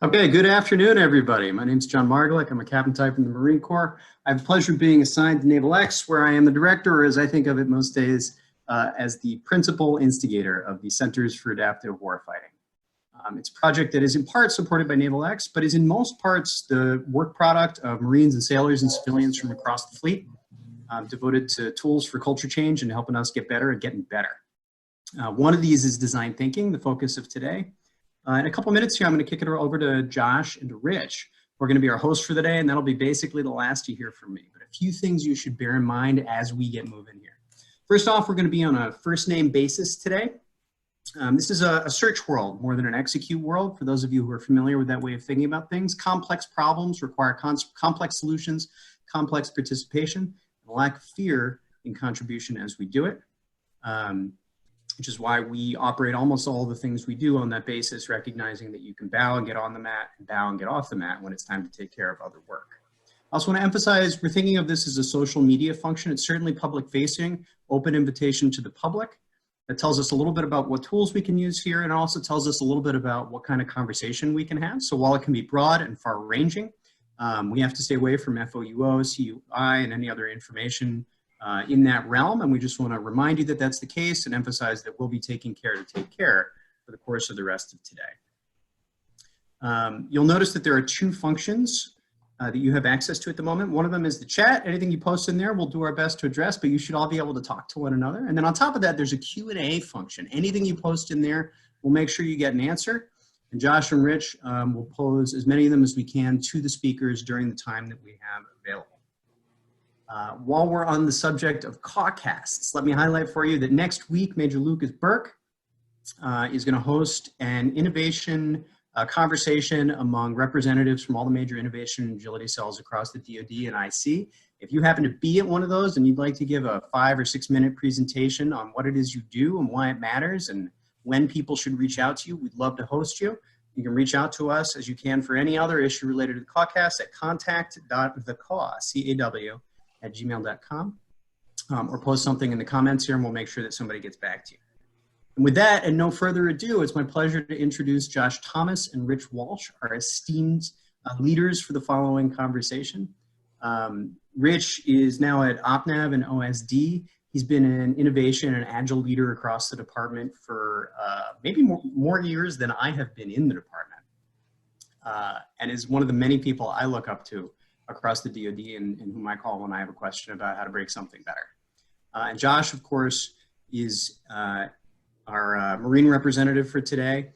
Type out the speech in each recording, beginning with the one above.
Okay, good afternoon, everybody. My name is John Margolick. I'm a captain type in the Marine Corps. I have the pleasure of being assigned to NavalX, where I am the director, or as I think of it most days, as the principal instigator of the Centers for Adaptive Warfighting. It's a project that is in part supported by NavalX, but is in most parts the work product of Marines and sailors and civilians from across the fleet, devoted to tools for culture change and helping us get better at getting better. One of these is design thinking, the focus of today. In a couple minutes here, I'm going to kick it over to Josh and to Rich. We're going to be our host for the day, and that'll be basically the last you hear from me. But a few things you should bear in mind as we get moving here. First off, we're going to be on a first name basis today. This is a search world more than an execute world. For those of you who are familiar with that way of thinking about things, complex problems require complex solutions, complex participation, and a lack of fear in contribution as we do it. Which is why we operate almost all the things we do on that basis, recognizing that you can bow and get on the mat and bow and get off the mat when it's time to take care of other work. I also want to emphasize we're thinking of this as a social media function. It's certainly public facing, open invitation to the public. That tells us a little bit about what tools we can use here, and also tells us a little bit about what kind of conversation we can have. So while it can be broad and far ranging, we have to stay away from FOUO, CUI, and any other information in that realm, and we just want to remind you that that's the case and emphasize that we'll be taking care to take care for the course of the rest of today. You'll notice that there are two functions that you have access to at the moment. One of them is the chat. Anything you post in there, we'll do our best to address, but you should all be able to talk to one another. And then on top of that, there's a Q&A function. Anything you post in there, we'll make sure you get an answer. And Josh and Rich will pose as many of them as we can to the speakers during the time that we have available. While we're on the subject of CAWcasts, let me highlight for you that next week, Major Lucas Burke is going to host an innovation conversation among representatives from all the major innovation and agility cells across the DoD and IC. If you happen to be at one of those and you'd like to give a 5 or 6 minute presentation on what it is you do and why it matters and when people should reach out to you, we'd love to host you. You can reach out to us as you can for any other issue related to the CAWcast at contact.thecaw@gmail.com, or post something in the comments here and we'll make sure that somebody gets back to you. And with that, and no further ado, it's my pleasure to introduce Josh Thomas and Rich Walsh, our esteemed leaders for the following conversation. Rich is now at OpNav and OSD. He's been an innovation and agile leader across the department for maybe more years than I have been in the department, and is one of the many people I look up to across the DoD and whom I call when I have a question about how to break something better. And Josh, of course, is our Marine representative for today.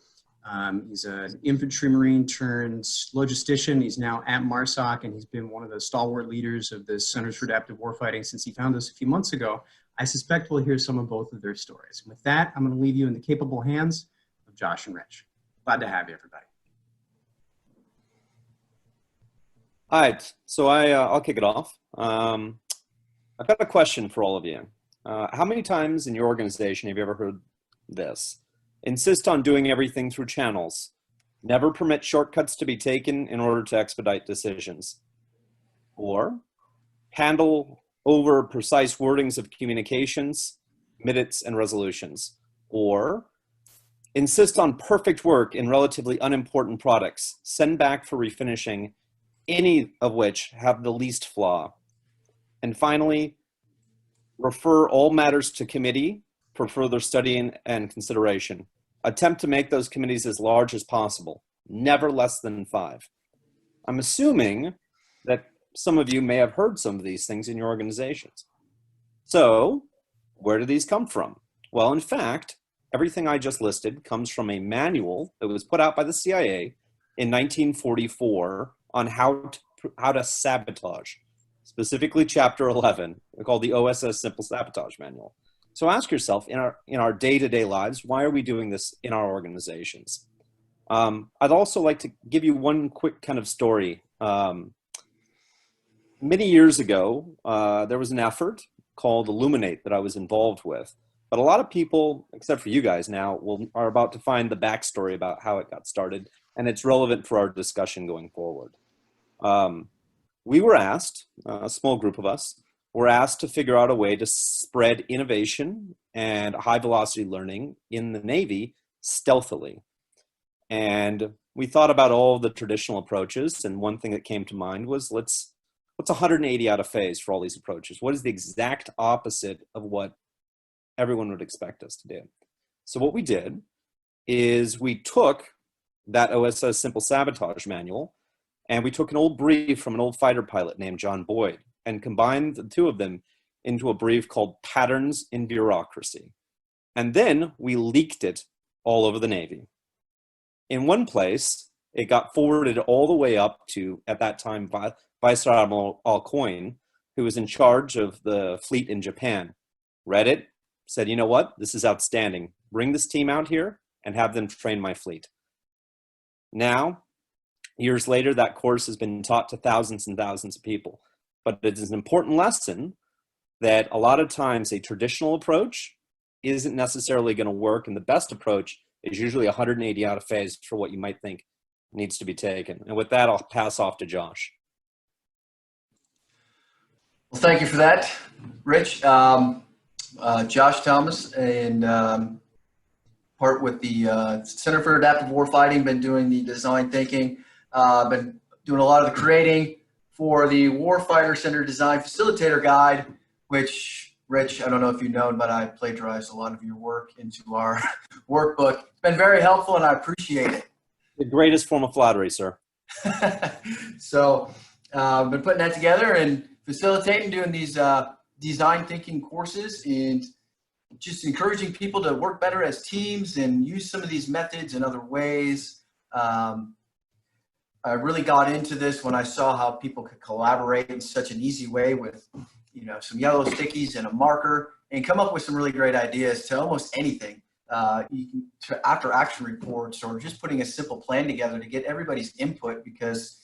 He's an infantry Marine turned logistician. He's now at MARSOC, and he's been one of the stalwart leaders of the Centers for Adaptive Warfighting since he found us a few months ago. I suspect we'll hear some of both of their stories. And with that, I'm going to leave you in the capable hands of Josh and Rich. Glad to have you, everybody. All right, so I'll kick it off. I've got a question for all of you. How many times in your organization have you ever heard this? Insist on doing everything through channels. Never permit shortcuts to be taken in order to expedite decisions. Or handle over precise wordings of communications, minutes, and resolutions. Or insist on perfect work in relatively unimportant products. Send back for refinishing, any of which have the least flaw. And finally, refer all matters to committee for further study and consideration. Attempt to make those committees as large as possible, never less than 5. I'm assuming that some of you may have heard some of these things in your organizations. So, where do these come from? Well, in fact, everything I just listed comes from a manual that was put out by the CIA in 1944 on how to sabotage, specifically Chapter 11, called the OSS Simple Sabotage Manual. So ask yourself, in our day-to-day lives, why are we doing this in our organizations? I'd also like to give you one quick kind of story. Many years ago, there was an effort called Illuminate that I was involved with. But a lot of people, except for you guys now, are about to find the backstory about how it got started, and it's relevant for our discussion going forward. We were asked, a small group of us, were asked to figure out a way to spread innovation and high velocity learning in the Navy stealthily. And we thought about all the traditional approaches, and one thing that came to mind was what's 180 out of phase for all these approaches? What is the exact opposite of what everyone would expect us to do? So what we did is we took that OSS Simple Sabotage Manual, and we took an old brief from an old fighter pilot named John Boyd and combined the two of them into a brief called Patterns in Bureaucracy. And then we leaked it all over the Navy. In one place, it got forwarded all the way up to, at that time, Vice Admiral Alcoin, who was in charge of the fleet in Japan. Read it, said, you know what, this is outstanding. Bring this team out here and have them train my fleet. Now, years later, that course has been taught to thousands and thousands of people. But it is an important lesson that a lot of times a traditional approach isn't necessarily going to work, and the best approach is usually 180 out of phase for what you might think needs to be taken. And with that, I'll pass off to Josh. Well, thank you for that, Rich. Josh Thomas, and part with the Center for Adaptive Warfighting, been doing the design thinking, been doing a lot of the creating for the Warfighter Center Design Facilitator Guide, which, Rich, I don't know if you know, but I plagiarized a lot of your work into our workbook. It's been very helpful, and I appreciate it. The greatest form of flattery, sir. So been putting that together and facilitating, doing these design thinking courses, and just encouraging people to work better as teams and use some of these methods in other ways. I really got into this when I saw how people could collaborate in such an easy way with, you know, some yellow stickies and a marker, and come up with some really great ideas to almost anything. You can, to after action reports, or just putting a simple plan together to get everybody's input, because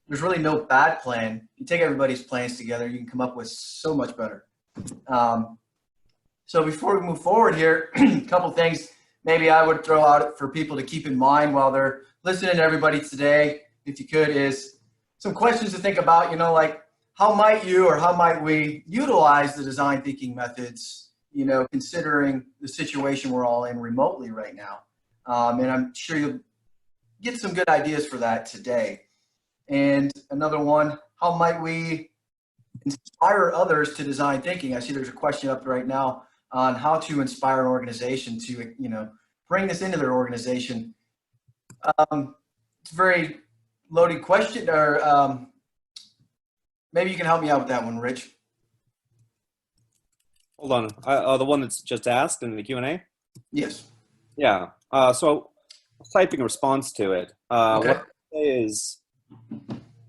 there's really no bad plan. You take everybody's plans together, you can come up with so much better. So before we move forward here, a couple things maybe I would throw out for people to keep in mind while they're listening to everybody today, if you could, is some questions to think about, you know, like how might you or how might we utilize the design thinking methods, you know, considering the situation we're all in remotely right now. And I'm sure you'll get some good ideas for that today. And another one, how might we inspire others to design thinking? I see there's a question up right now on how to inspire an organization to, you know, bring this into their organization. It's a very loaded question, or maybe you can help me out with that one, Rich. Hold on. The one that's just asked in the Q&A? Yes. Yeah. So typing a response to it. Okay. What I say is,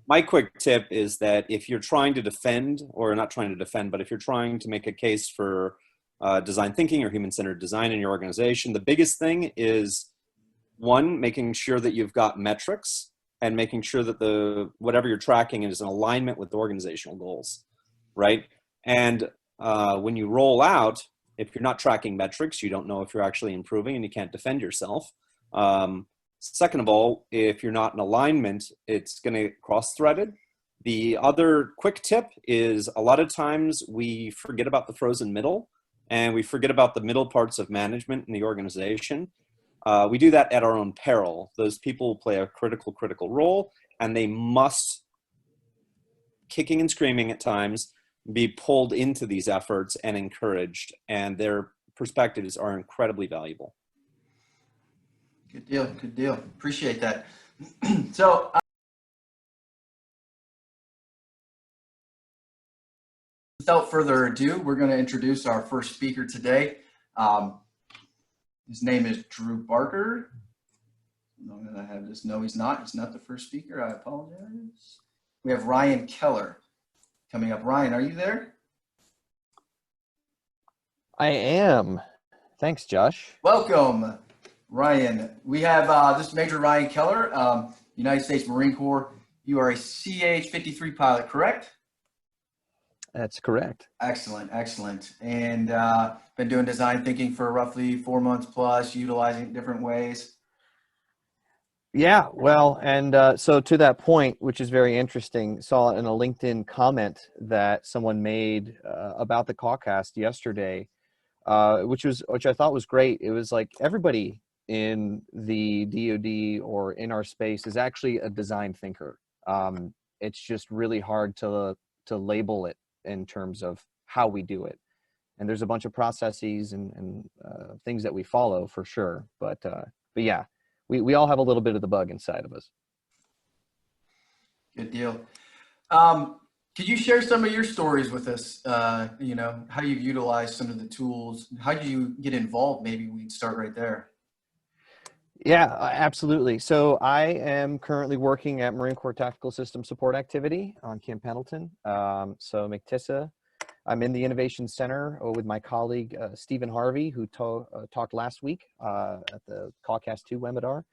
my quick tip is that if you're trying to defend, or not trying to defend, but if you're trying to make a case for design thinking or human-centered design in your organization, the biggest thing is, one, making sure that you've got metrics and making sure that whatever you're tracking is in alignment with the organizational goals, right? And when you roll out, if you're not tracking metrics, you don't know if you're actually improving, and you can't defend yourself. Second of all, if you're not in alignment, it's going to get cross-threaded. The other quick tip is, a lot of times we forget about the frozen middle, and we forget about the middle parts of management in the organization. We do that at our own peril. Those people play a critical role, and they must, kicking and screaming at times, be pulled into these efforts and encouraged, and their perspectives are incredibly valuable. Good deal. Good deal. Appreciate that. So without further ado, we're going to introduce our first speaker today. His name is Drew Barker. I have this. No, he's not. He's not the first speaker. I apologize. We have Ryan Keller coming up. Ryan, are you there? I am. Thanks, Josh. Welcome, Ryan. We have this Major Ryan Keller, United States Marine Corps. You are a CH-53 pilot, correct? That's correct. Excellent, excellent. And been doing design thinking for roughly 4 months plus, utilizing it in different ways. Yeah, well, and so to that point, which is very interesting, saw in a LinkedIn comment that someone made about the CAWcast yesterday, which I thought was great. It was like, everybody in the DoD or in our space is actually a design thinker. It's just really hard to label it in terms of how we do it. And there's a bunch of processes and things that we follow for sure. But yeah, we all have a little bit of the bug inside of us. Good deal. Could you share some of your stories with us? You know, how you've utilized some of the tools. How did you get involved? Maybe we'd start right there. Yeah, absolutely. So I am currently working at Marine Corps Tactical System Support Activity on Camp Pendleton. So MCTISA. I'm in the Innovation Center with my colleague, Stephen Harvey, who talked last week at the CAWcast 2 webinar.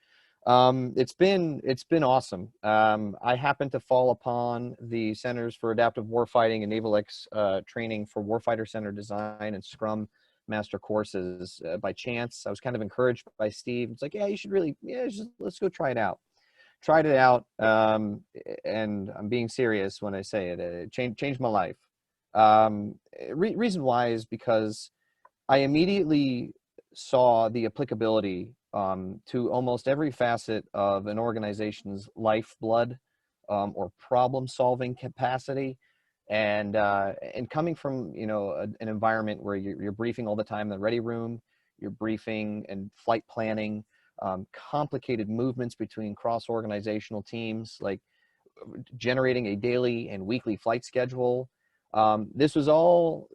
It's been awesome. I happened to fall upon the Centers for Adaptive Warfighting and NavalX training for Warfighter Center Design and Scrum Master courses by chance. I was kind of encouraged by Steve. It's like, yeah, you should really, let's go try it out. Tried it out, and I'm being serious when I say it. It changed my life. Reason why is because I immediately saw the applicability to almost every facet of an organization's lifeblood or problem-solving capacity. And coming from, you know, an environment where you're briefing all the time in the ready room, you're briefing and flight planning, complicated movements between cross-organizational teams, like generating a daily and weekly flight schedule. This is all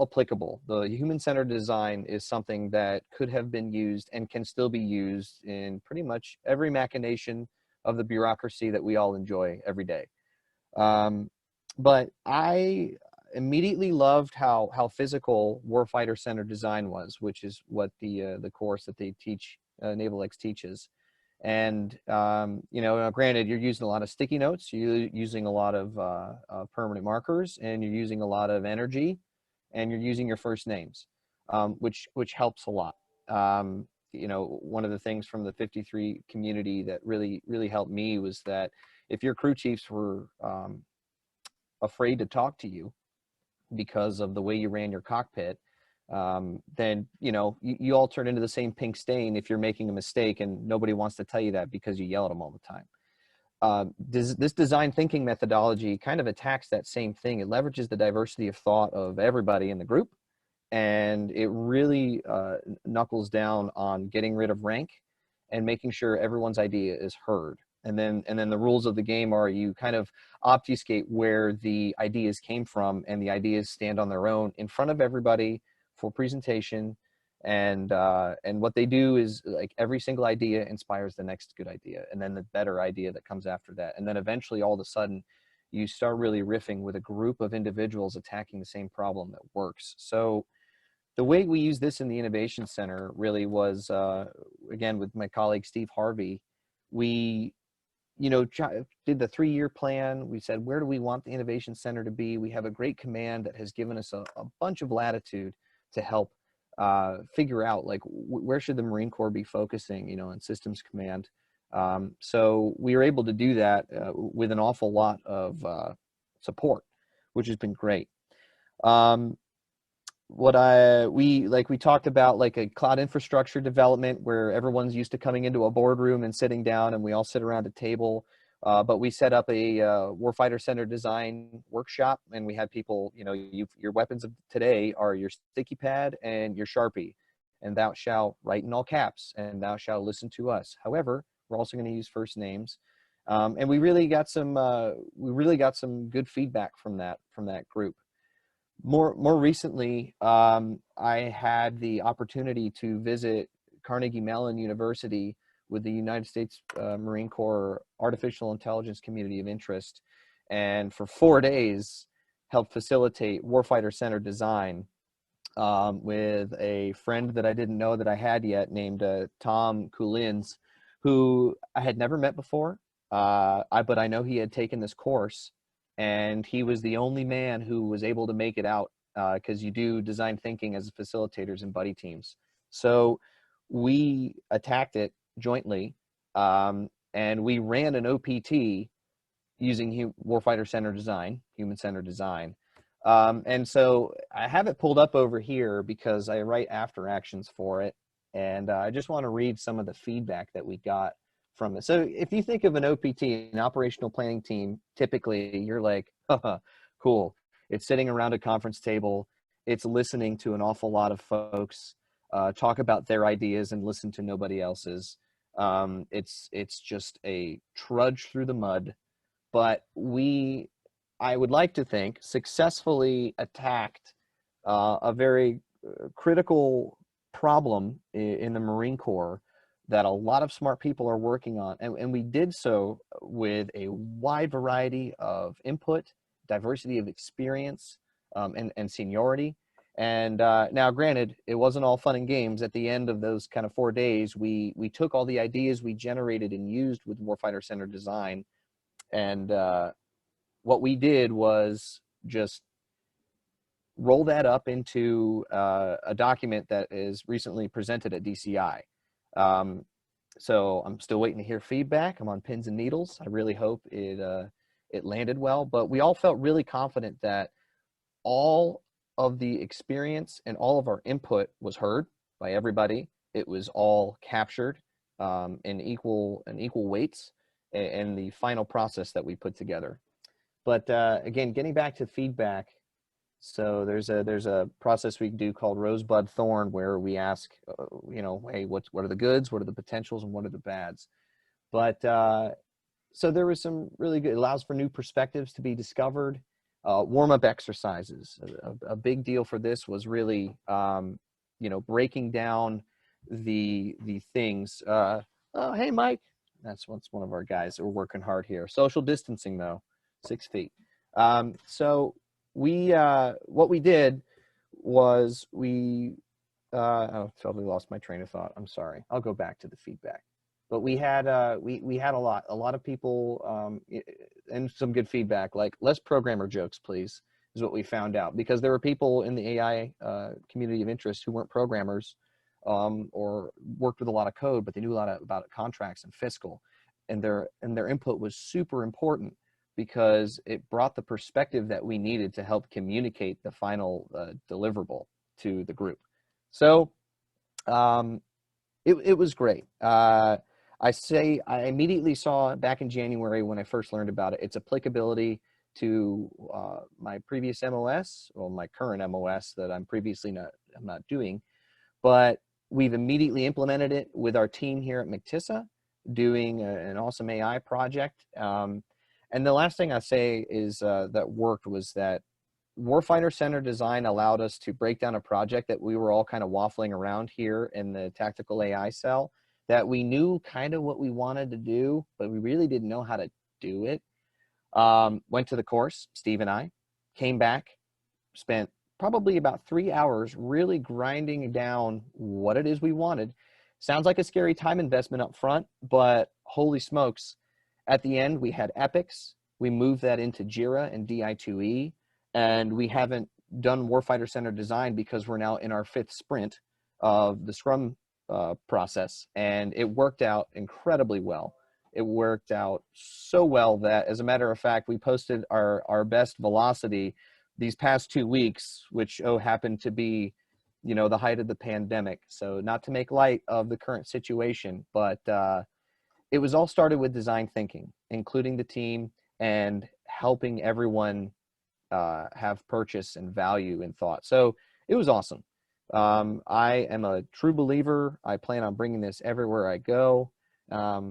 applicable. The human-centered design is something that could have been used and can still be used in pretty much every machination of the bureaucracy that we all enjoy every day. But I immediately loved how physical warfighter-centered design was, which is what the course that they teach, NavalX teaches. And, you know, granted, you're using a lot of sticky notes, you're using a lot of permanent markers, and you're using a lot of energy, and you're using your first names, which helps a lot. You know, one of the things from the 53 community that really helped me was that if your crew chiefs were afraid to talk to you because of the way you ran your cockpit, then, you know, you all turn into the same pink stain if you're making a mistake, and nobody wants to tell you that because you yell at them all the time. This design thinking methodology kind of attacks that same thing. It leverages the diversity of thought of everybody in the group, and it really knuckles down on getting rid of rank and making sure everyone's idea is heard. And then the rules of the game are you kind of obfuscate where the ideas came from, and the ideas stand on their own in front of everybody for presentation. And what they do is, like, every single idea inspires the next good idea, and then the better idea that comes after that. And then eventually, all of a sudden, you start really riffing with a group of individuals attacking the same problem that works. So the way we use this in the Innovation Center really was, again, with my colleague, Steve Harvey, we, you know, did the 3-year plan. We said, where do we want the Innovation Center to be? We have a great command that has given us a bunch of latitude to help figure out, like, where should the Marine Corps be focusing, you know, in systems command. So we were able to do that with an awful lot of support, which has been great. We talked about, like, a cloud infrastructure development where everyone's used to coming into a boardroom and sitting down and we all sit around a table. But we set up a warfighter center design workshop, and we had people, you know, your weapons of today are your sticky pad and your Sharpie, and thou shalt write in all caps, and thou shalt listen to us. However, we're also going to use first names. And we really got some good feedback from that group. More recently, I had the opportunity to visit Carnegie Mellon University with the United States Marine Corps Artificial Intelligence Community of Interest, and for 4 days helped facilitate warfighter-centered design with a friend that I didn't know that I had yet, named Tom Coulins, who I had never met before, but I know he had taken this course, and he was the only man who was able to make it out, because you do design thinking as facilitators in buddy teams. So we attacked it jointly, and we ran an OPT using warfighter-centered design, human-centered design. And so I have it pulled up over here because I write after actions for it. And I just want to read some of the feedback that we got from it. So if you think of an OPT, an operational planning team, typically you're like, haha, cool. It's sitting around a conference table. It's listening to an awful lot of folks talk about their ideas and listen to nobody else's. It's just a trudge through the mud. But I would like to think, successfully attacked a very critical problem in the Marine Corps that a lot of smart people are working on. And we did so with a wide variety of input, diversity of experience, and seniority. And now, granted, it wasn't all fun and games. At the end of those kind of 4 days, we took all the ideas we generated and used with Warfighter-centered design. And what we did was just roll that up into a document that is recently presented at DCI. So I'm still waiting to hear feedback. I'm on pins and needles. I really hope it landed well, but we all felt really confident that all of the experience and all of our input was heard by everybody. It was all captured in equal weights in the final process that we put together. But again, getting back to feedback, so there's a process we do called Rosebud Thorn, where we ask, hey, what are the goods, what are the potentials, and what are the bads? But so there was some really good, it allows for new perspectives to be discovered. Warm-up exercises. A big deal for this was really, breaking down the things. Oh, hey, Mike. That's one of our guys that we're working hard here. Social distancing, though, 6 feet. So what we did was totally lost my train of thought. I'm sorry. I'll go back to the feedback. But we had we had a lot of people and some good feedback, like less programmer jokes, please, is what we found out, because there were people in the AI community of interest who weren't programmers or worked with a lot of code, but they knew a lot about contracts and fiscal, and their input was super important because it brought the perspective that we needed to help communicate the final deliverable to the group. So it was great. I immediately saw back in January when I first learned about it, its applicability to my previous MOS, or my current MOS that I'm not doing, but we've immediately implemented it with our team here at McTissa, doing an awesome AI project. And the last thing I say is that worked was that Warfighter-centered design allowed us to break down a project that we were all kind of waffling around here in the tactical AI cell, that we knew kind of what we wanted to do, but we really didn't know how to do it. Went to the course, Steve and I, came back, spent probably about 3 hours really grinding down what it is we wanted. Sounds like a scary time investment up front, but holy smokes, at the end we had epics. We moved that into Jira and DI2E, and we haven't done Warfighter-centered design because we're now in our 5th sprint of the Scrum process, and it worked out incredibly well. It worked out so well that, as a matter of fact, we posted our best velocity these past 2 weeks, which happened to be, the height of the pandemic. So not to make light of the current situation, but it was all started with design thinking, including the team and helping everyone have purchase and value in thought. So it was awesome. I am a true believer. I plan on bringing this everywhere I go. I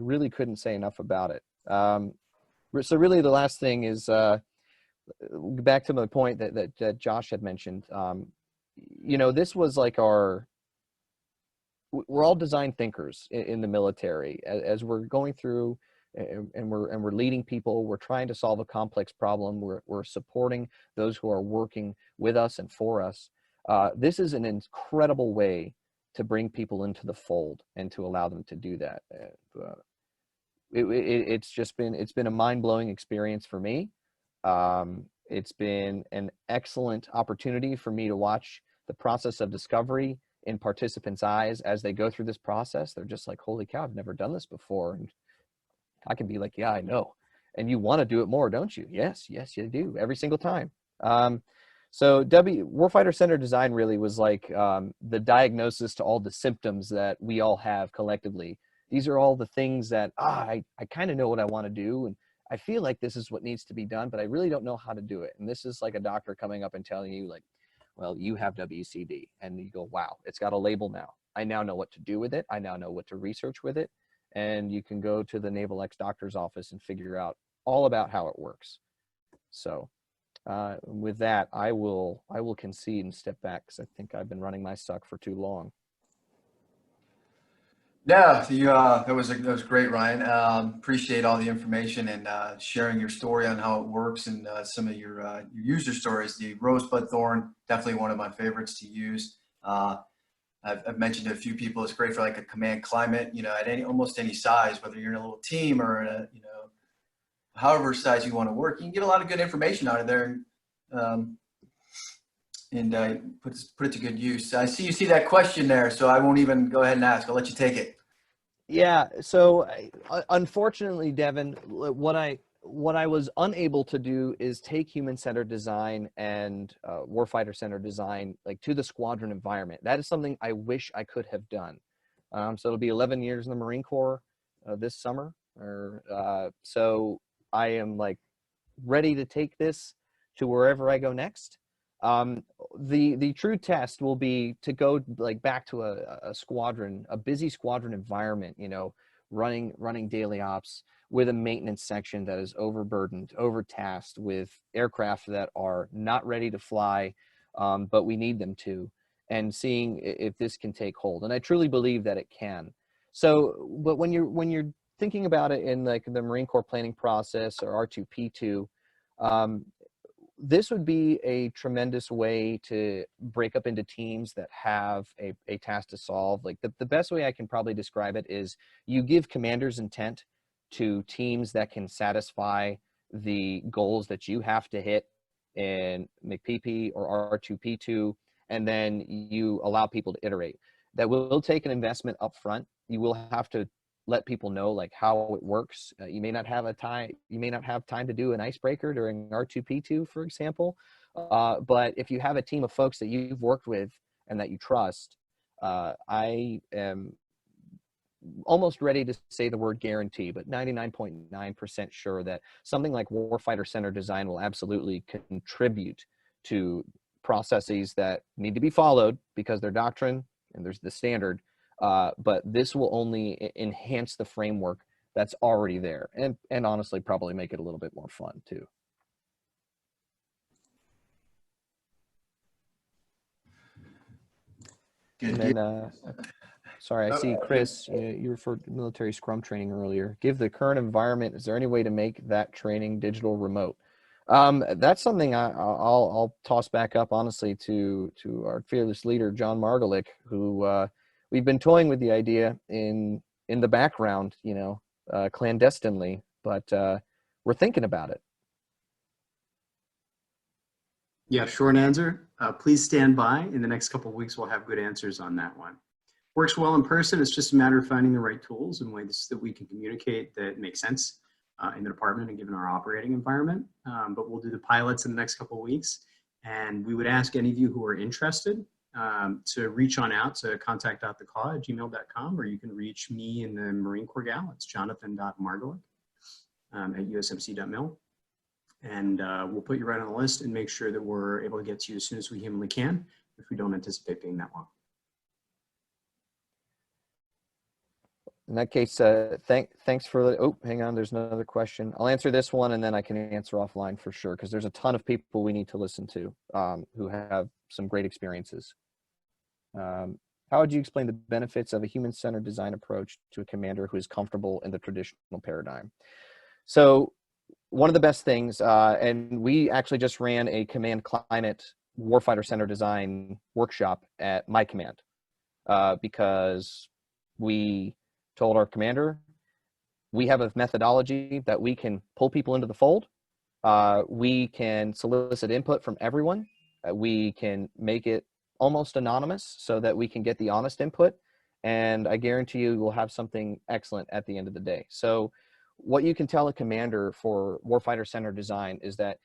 really couldn't say enough about it. So really the last thing is, back to the point that Josh had mentioned, this was like we're all design thinkers in the military. As we're going through and we're leading people, we're trying to solve a complex problem. We're supporting those who are working with us and for us. This is an incredible way to bring people into the fold and to allow them to do that. It's been a mind-blowing experience for me. It's been an excellent opportunity for me to watch the process of discovery in participants' eyes as they go through this process. They're just like, holy cow, I've never done this before. And I can be like, yeah, I know. And you want to do it more, don't you? Yes, you do, every single time. So Warfighter Centered Design really was like the diagnosis to all the symptoms that we all have collectively. These are all the things that, I kind of know what I want to do, and I feel like this is what needs to be done, but I really don't know how to do it. And this is like a doctor coming up and telling you like, well, you have WCD. And you go, wow, it's got a label now. I now know what to do with it. I now know what to research with it. And you can go to the NavalX doctor's office and figure out all about how it works. So with that, I will concede and step back because I think I've been running my suck for too long. Yeah, that was great, Ryan. Appreciate all the information and sharing your story on how it works and some of your user stories. The rosebud thorn, definitely one of my favorites to use. I've mentioned to a few people, it's great for like a command climate, at almost any size, whether you're in a little team or in a, however size you want to work. You can get a lot of good information out of there and put it to good use. I see you see that question there, so I won't even go ahead and ask. I'll let you take it. Yeah. So unfortunately, Devin, what I was unable to do is take human-centered design and warfighter-centered design like to the squadron environment. That is something I wish I could have done. So it'll be 11 years in the Marine Corps this summer. So I am like ready to take this to wherever I go next. The true test will be to go like back to a squadron, a busy squadron environment, running daily ops with a maintenance section that is overburdened, overtasked with aircraft that are not ready to fly, but we need them to, and seeing if this can take hold. And I truly believe that it can. So, but when you're thinking about it in like the Marine Corps planning process or R2P2, this would be a tremendous way to break up into teams that have a task to solve. Like the best way I can probably describe it is you give commanders intent to teams that can satisfy the goals that you have to hit in McPP or R2P2, and then you allow people to iterate. That will take an investment up front. You will have to let people know like how it works. You may not have time to do an icebreaker during R2P2, for example. But if you have a team of folks that you've worked with and that you trust, I am almost ready to say the word guarantee, but 99.9% sure that something like warfighter centered design will absolutely contribute to processes that need to be followed because they're doctrine and there's the standard. But this will only enhance the framework that's already there, and honestly probably make it a little bit more fun too. Good. And then, sorry, I see Chris, you referred to military Scrum training earlier. Give the current environment, is there any way to make that training digital remote? That's something I'll toss back up honestly to our fearless leader, John Margolick, who we've been toying with the idea in the background, clandestinely, but we're thinking about it. Yeah, short answer. Please stand by. In the next couple of weeks, we'll have good answers on that one. Works well in person. It's just a matter of finding the right tools and ways that we can communicate that make sense in the department and given our operating environment. But we'll do the pilots in the next couple of weeks. And we would ask any of you who are interested to reach on out to contact.thecaw@gmail.com, or you can reach me in the Marine Corps gal. It's jonathan.margolick at usmc.mil. And we'll put you right on the list and make sure that we're able to get to you as soon as we humanly can if we don't anticipate being that long. In that case, thanks for the, oh, hang on, there's another question. I'll answer this one and then I can answer offline for sure, because there's a ton of people we need to listen to who have some great experiences. How would you explain the benefits of a human-centered design approach to a commander who is comfortable in the traditional paradigm? So one of the best things, and we actually just ran a command climate warfighter-centered design workshop at my command because we told our commander, we have a methodology that we can pull people into the fold. We can solicit input from everyone. We can make it almost anonymous so that we can get the honest input. And I guarantee you we'll have something excellent at the end of the day. So what you can tell a commander for warfighter-centered design is that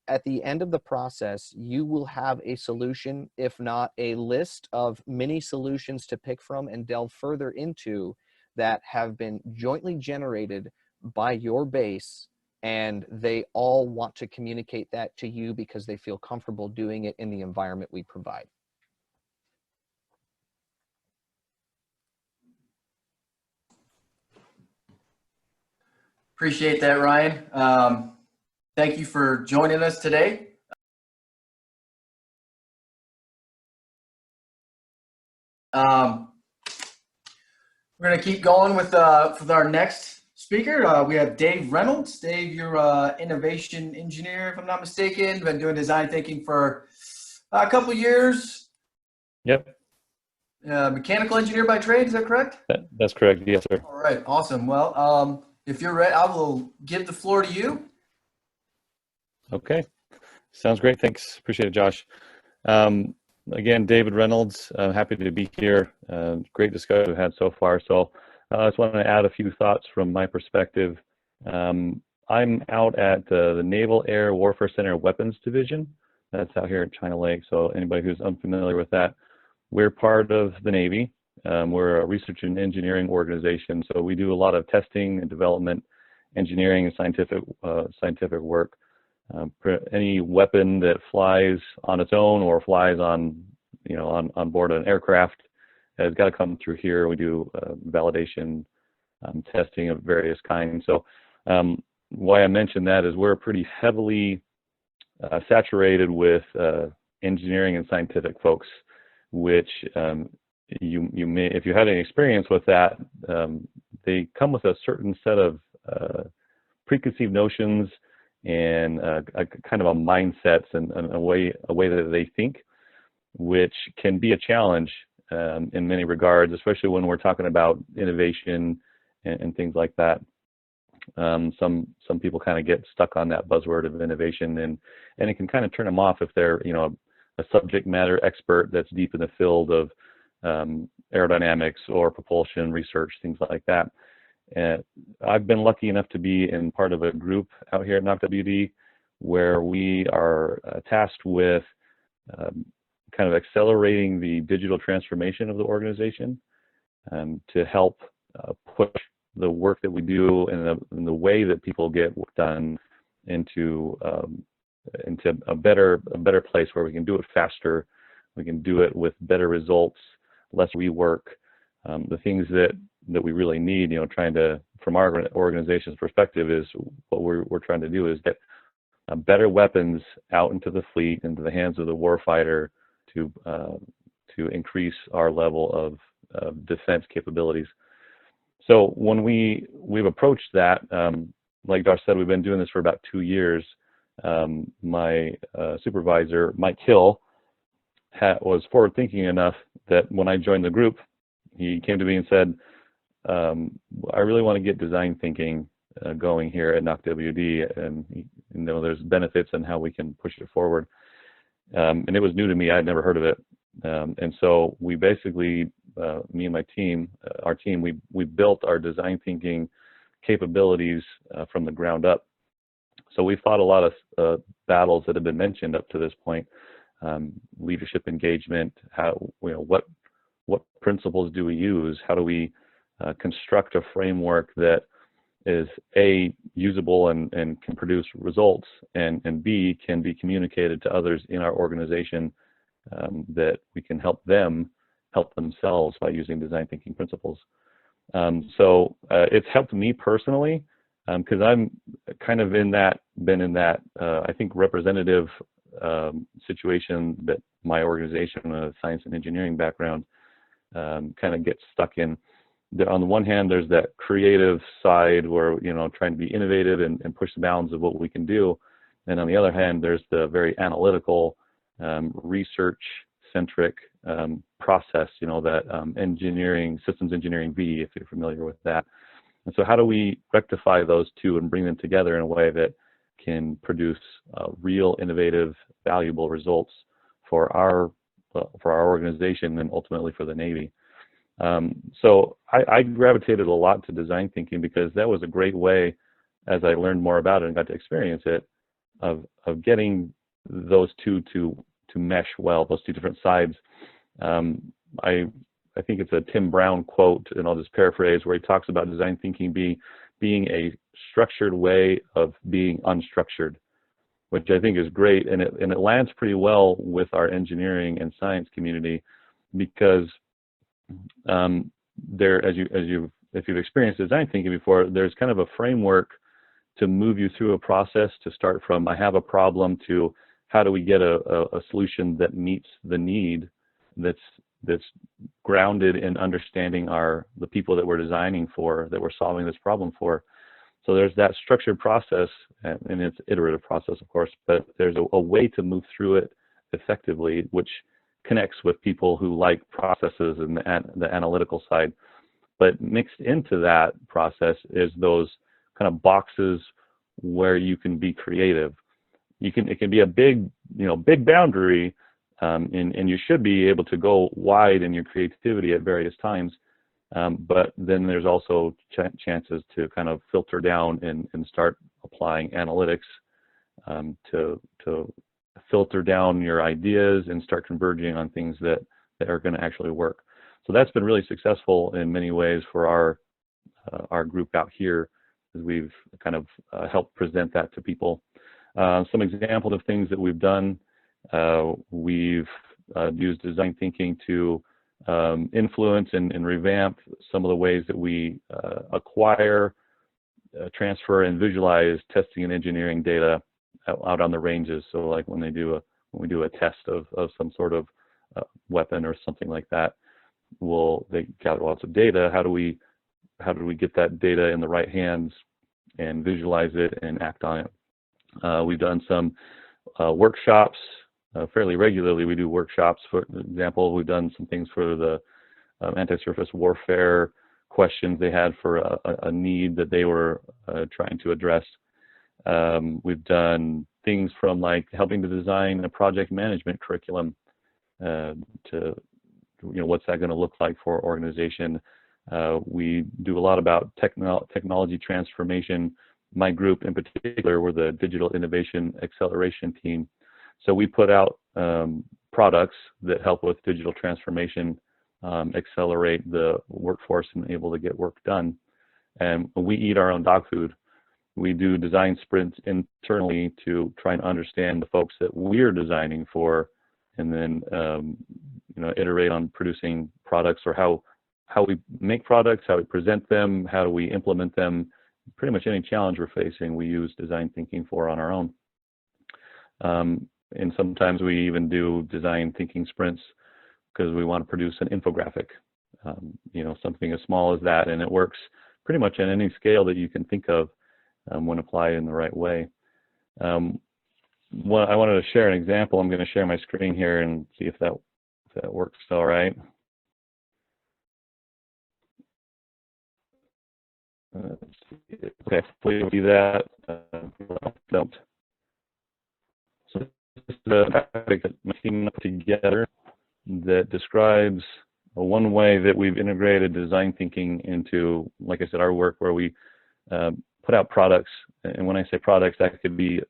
At the end of the process, you will have a solution, if not a list of many solutions to pick from and delve further into that have been jointly generated by your base, and they all want to communicate that to you because they feel comfortable doing it in the environment we provide. Appreciate that, Ryan. Thank you for joining us today. We're going to keep going with our next speaker. We have Dave Reynolds. Dave, you're an innovation engineer, if I'm not mistaken. Been doing design thinking for a couple years. Yep. Mechanical engineer by trade, is that correct? That's correct. Yes, sir. All right, awesome. Well, if you're ready, I will give the floor to you. Okay. Sounds great. Thanks. Appreciate it, Josh. Again, David Reynolds, happy to be here. Great discussion we've had so far. So I just wanted to add a few thoughts from my perspective. I'm out at the Naval Air Warfare Center Weapons Division. That's out here at China Lake. So anybody who's unfamiliar with that, we're part of the Navy. We're a research and engineering organization. So we do a lot of testing and development, engineering and scientific work. Any weapon that flies on its own or flies on board an aircraft has got to come through here. We do validation, testing of various kinds. So why I mentioned that is we're pretty heavily saturated with engineering and scientific folks, which you may, if you had any experience with that, they come with a certain set of preconceived notions and a kind of a mindsets and a way that they think, which can be a challenge in many regards, especially when we're talking about innovation and things like that. Some people kind of get stuck on that buzzword of innovation, and it can kind of turn them off if they're a subject matter expert that's deep in the field of aerodynamics or propulsion research, things like that. And I've been lucky enough to be in part of a group out here at NOCWD where we are tasked with kind of accelerating the digital transformation of the organization to help push the work that we do and the way that people get work done into a better place where we can do it faster, we can do it with better results, less rework. The things that we really need, trying to, from our organization's perspective, is what we're trying to do is get better weapons out into the fleet, into the hands of the warfighter to increase our level of defense capabilities. So when we've approached that, like Josh said, we've been doing this for about 2 years. My supervisor, Mike Hill, was forward thinking enough that when I joined the group, he came to me and said, I really want to get design thinking going here at NOCWD, and there's benefits in how we can push it forward. And it was new to me. I had never heard of it. And so we basically, me and my team, our team, we built our design thinking capabilities from the ground up. So we fought a lot of battles that have been mentioned up to this point. Leadership engagement, what principles do we use? How do we construct a framework that is A, usable and can produce results, and B, can be communicated to others in our organization, that we can help them help themselves by using design thinking principles. So it's helped me personally, because I'm kind of been in that I think representative situation that my organization, a science and engineering background, kind of gets stuck in. On the one hand, there's that creative side where, trying to be innovative and push the bounds of what we can do. And on the other hand, there's the very analytical, research-centric process, that systems engineering V, if you're familiar with that. And so how do we rectify those two and bring them together in a way that can produce real, innovative, valuable results for our organization and ultimately for the Navy? So I gravitated a lot to design thinking because that was a great way, as I learned more about it and got to experience it, of getting those two to mesh well, those two different sides. I think it's a Tim Brown quote, and I'll just paraphrase, where he talks about design thinking being a structured way of being unstructured, which I think is great, and it lands pretty well with our engineering and science community, because if you've experienced design thinking before, there's kind of a framework to move you through a process, to start from I have a problem to how do we get a solution that meets the need, that's grounded in understanding the people that we're designing for, that we're solving this problem for. So there's that structured process, and it's iterative process, of course, but there's a way to move through it effectively, which connects with people who like processes and the analytical side. But mixed into that process is those kind of boxes where you can be creative. It can be a big boundary, and you should be able to go wide in your creativity at various times. But then there's also chances to kind of filter down and start applying analytics to filter down your ideas and start converging on things that are going to actually work. So that's been really successful in many ways for our group out here, as we've kind of helped present that to people. Some examples of things that we've done. We've used design thinking to influence and revamp some of the ways that we acquire, transfer, and visualize testing and engineering data out on the ranges. So like when we do a test of some sort of weapon or something like that, they gather lots of data. How do we get that data in the right hands and visualize it and act on it? We've done some workshops fairly regularly. We do workshops. For example, we've done some things for the anti-surface warfare questions they had for a need that they were trying to address. We've done things from like helping to design a project management curriculum to what's that going to look like for our organization. We do a lot about technology transformation. My group in particular, we're the Digital Innovation Acceleration Team. So we put out products that help with digital transformation, accelerate the workforce and able to get work done. And we eat our own dog food. We do design sprints internally to try and understand the folks that we're designing for, and then iterate on producing products, or how we make products, how we present them, how do we implement them. Pretty much any challenge we're facing, we use design thinking for on our own. And sometimes we even do design thinking sprints because we want to produce an infographic, something as small as that, and it works pretty much at any scale that you can think of when applied in the right way. I wanted to share an example. I'm going to share my screen here and see if that works all right. Okay, please do that. Don't. So this is a topic that my team put together that describes one way that we've integrated design thinking into, like I said, our work, where we put out products. And when I say products, that could be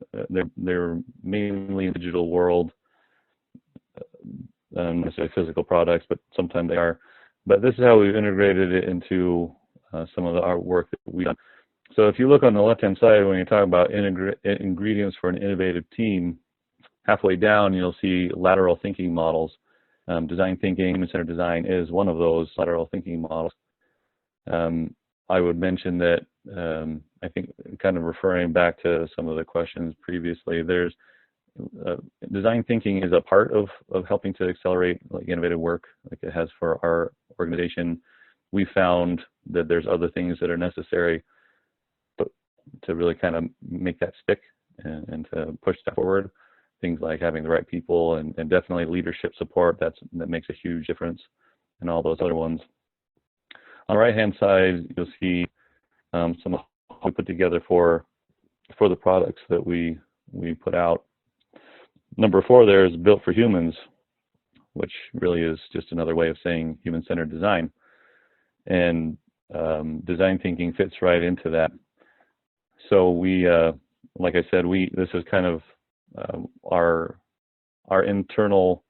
they're mainly in the digital world, not necessarily physical products, but sometimes they are. But this is how we've integrated it into some of our work that we've done. So if you look on the left-hand side, when you talk about ingredients for an innovative team, halfway down you'll see lateral thinking models. Design thinking, human-centered design is one of those lateral thinking models. I would mention that I think, kind of referring back to some of the questions previously, there's design thinking is a part of helping to accelerate like innovative work, like it has for our organization. We found that there's other things that are necessary to really kind of make that stick and to push that forward. Things like having the right people and definitely leadership support. That makes a huge difference, and all those other ones. On the right-hand side, you'll see some of what we put together for the products that we put out. Number 4 there is built for humans, which really is just another way of saying human-centered design. And design thinking fits right into that. So we like I said, this is kind of our internal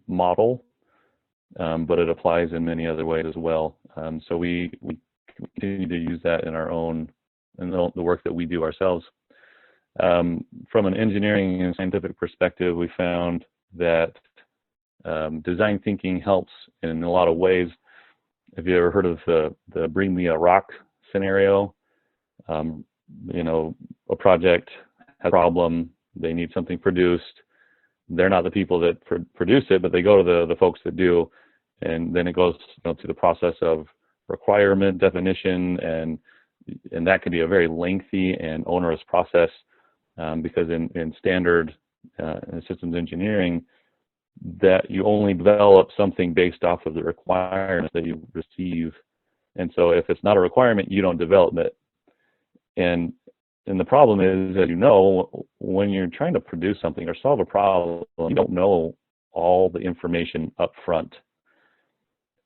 model, but it applies in many other ways as well. So we continue to use that in our own, in the work that we do ourselves. From an engineering and scientific perspective, we found that design thinking helps in a lot of ways. Have you ever heard of the bring me a rock scenario? You know, a project has a problem, they need something produced. They're not the people that produce it, but they go to the folks that do, and then it goes, you know, through the process of requirement definition, and that can be a very lengthy and onerous process, because in standard systems engineering, that you only develop something based off of the requirements that you receive. And so if it's not a requirement, you don't develop it. And the problem is, as you know, when you're trying to produce something or solve a problem, you don't know all the information up front.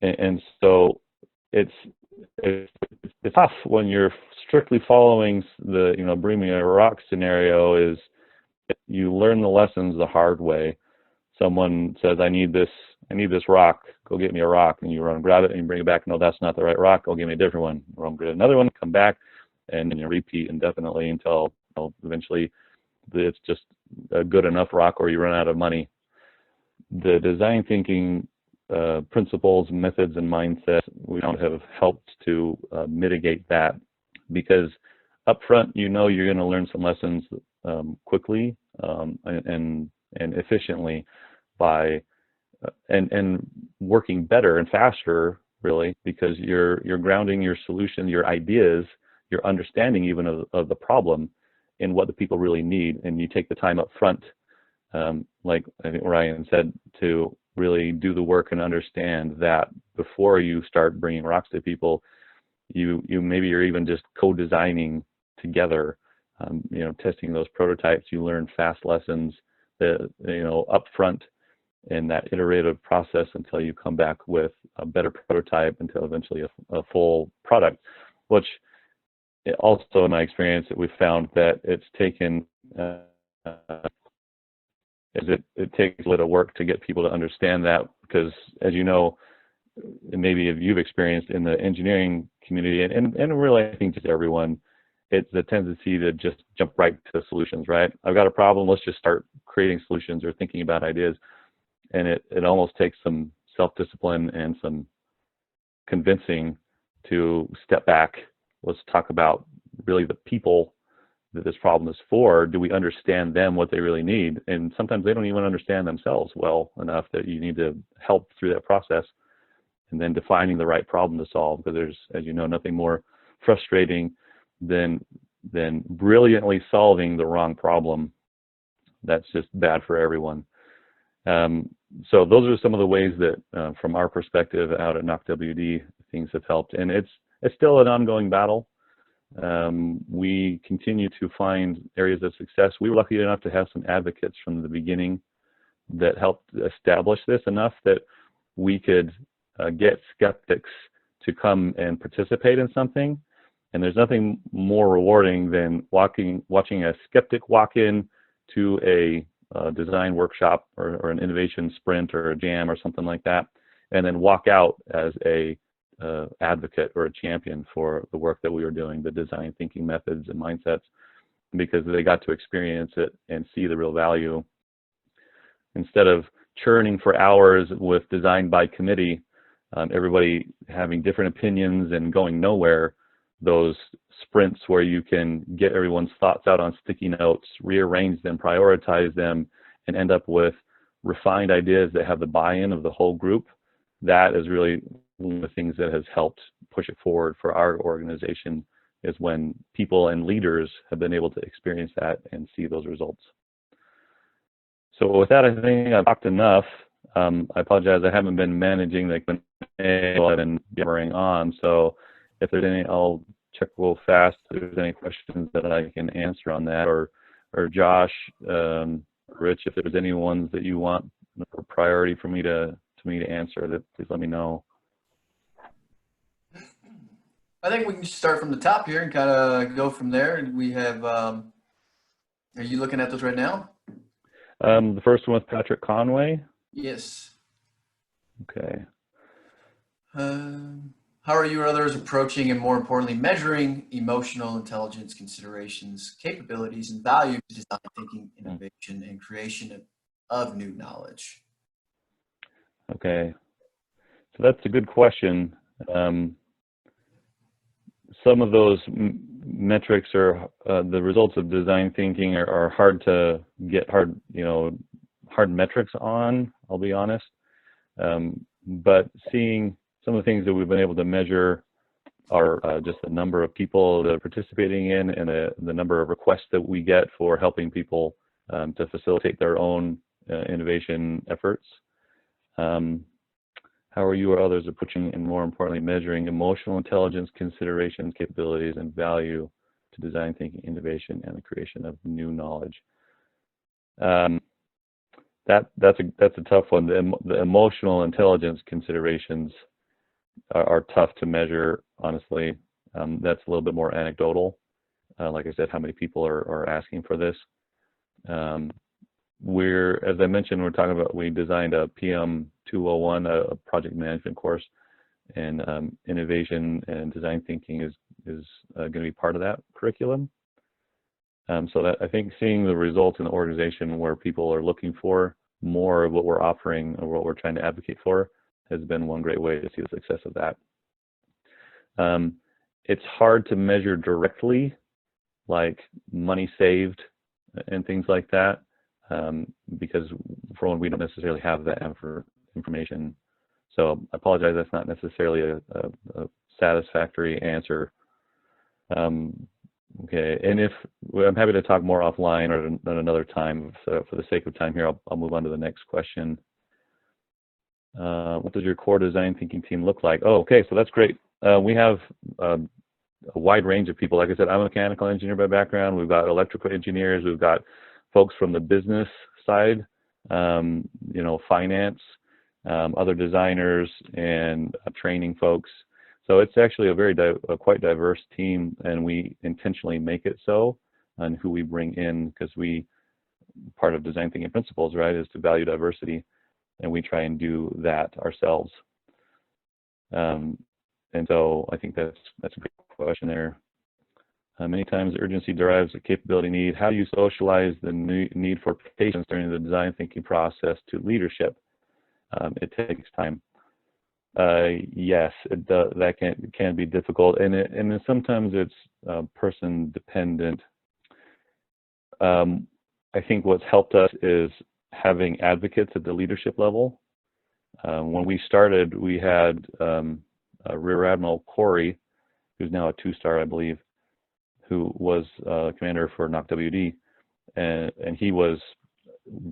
And so it's tough when you're strictly following the, you know, bring me a rock scenario. Is you learn the lessons the hard way. Someone says, I need this rock, go get me a rock, and you run and grab it and you bring it back. No, that's not the right rock, go get me a different one. Run, get another one, come back, and you repeat indefinitely until, you know, eventually it's just a good enough rock or you run out of money. The design thinking principles, methods, and mindsets we found have helped to mitigate that, because up front, you know, you're going to learn some lessons quickly and efficiently by and working better and faster, really, because you're grounding your solution, your ideas, your understanding even of the problem in what the people really need, and you take the time up front, like I think Ryan said, to really do the work and understand that before you start bringing rocks to people. You maybe you're even just co-designing together, you know, testing those prototypes. You learn fast lessons that, you know, up front in that iterative process until you come back with a better prototype, until eventually a full product, which also in my experience that we've found that it's taken it takes a little work to get people to understand that, because as you know, maybe if you've experienced in the engineering community and really I think just everyone, it's the tendency to just jump right to solutions, right? I've got a problem, let's just start creating solutions or thinking about ideas. And it almost takes some self-discipline and some convincing to step back. Let's talk about really the people that this problem is for. Do we understand them, what they really need? And sometimes they don't even understand themselves well enough that you need to help through that process. And then defining the right problem to solve, because there's, as you know, nothing more frustrating than brilliantly solving the wrong problem. That's just bad for everyone. So those are some of the ways that, from our perspective out at NOCWD, things have helped. And it's still an ongoing battle. We continue to find areas of success. We were lucky enough to have some advocates from the beginning that helped establish this enough that we could get skeptics to come and participate in something. And there's nothing more rewarding than watching a skeptic walk in to a design workshop or an innovation sprint or a jam or something like that, and then walk out as a advocate or a champion for the work that we were doing, the design thinking methods and mindsets, because they got to experience it and see the real value. Instead of churning for hours with design by committee, everybody having different opinions and going nowhere, those sprints where you can get everyone's thoughts out on sticky notes, rearrange them, prioritize them, and end up with refined ideas that have the buy-in of the whole group, that is really one of the things that has helped push it forward for our organization, is when people and leaders have been able to experience that and see those results. So with that, I think I've talked enough. I apologize, I haven't been managing the Q&A while I've been yammering on, so if there's any, I'll check real fast if there's any questions that I can answer on that, or Josh, Rich, if there's any ones that you want a priority for me to answer, that please let me know. I think we can start from the top here and kind of go from there. And we have Are you looking at those right now? The first one with Patrick Conway. Yes. Okay. How are you or others approaching and, more importantly, measuring emotional intelligence considerations, capabilities, and value to design thinking, innovation, and creation of new knowledge? Okay. So that's a good question. Some of those metrics are the results of design thinking are hard to get hard metrics on, I'll be honest. But seeing some of the things that we've been able to measure are just the number of people that are participating in and the number of requests that we get for helping people to facilitate their own innovation efforts. How are you or others approaching and, more importantly, measuring emotional intelligence considerations, capabilities, and value to design thinking, innovation, and the creation of new knowledge? That's a tough one. The emotional intelligence considerations are tough to measure, honestly. That's a little bit more anecdotal. Like I said, how many people are asking for this? As I mentioned, we designed a PM 201, a project management course, and innovation and design thinking is going to be part of that curriculum. So that I think seeing the results in the organization where people are looking for more of what we're offering or what we're trying to advocate for has been one great way to see the success of that. It's hard to measure directly, like money saved and things like that. Because for one, we don't necessarily have that information. So I apologize, that's not necessarily a satisfactory answer. Okay, and I'm happy to talk more offline or at another time. So for the sake of time here, I'll move on to the next question. What does your core design thinking team look like? Oh, okay, so that's great. We have a wide range of people. Like I said, I'm a mechanical engineer by background. We've got electrical engineers. We've got folks from the business side, finance, other designers, and training folks. So it's actually a quite diverse team, and we intentionally make it so on who we bring in, because part of design thinking principles, right, is to value diversity, and we try and do that ourselves. And so I think that's a great question there. Many times urgency derives a capability need. How do you socialize the need for patience during the design thinking process to leadership? It takes time. Yes, that can be difficult, and sometimes it's person dependent. I think what's helped us is having advocates at the leadership level. When we started, we had Rear Admiral Corey, who's now a 2-star, I believe, who was commander for NOC-WD, and he was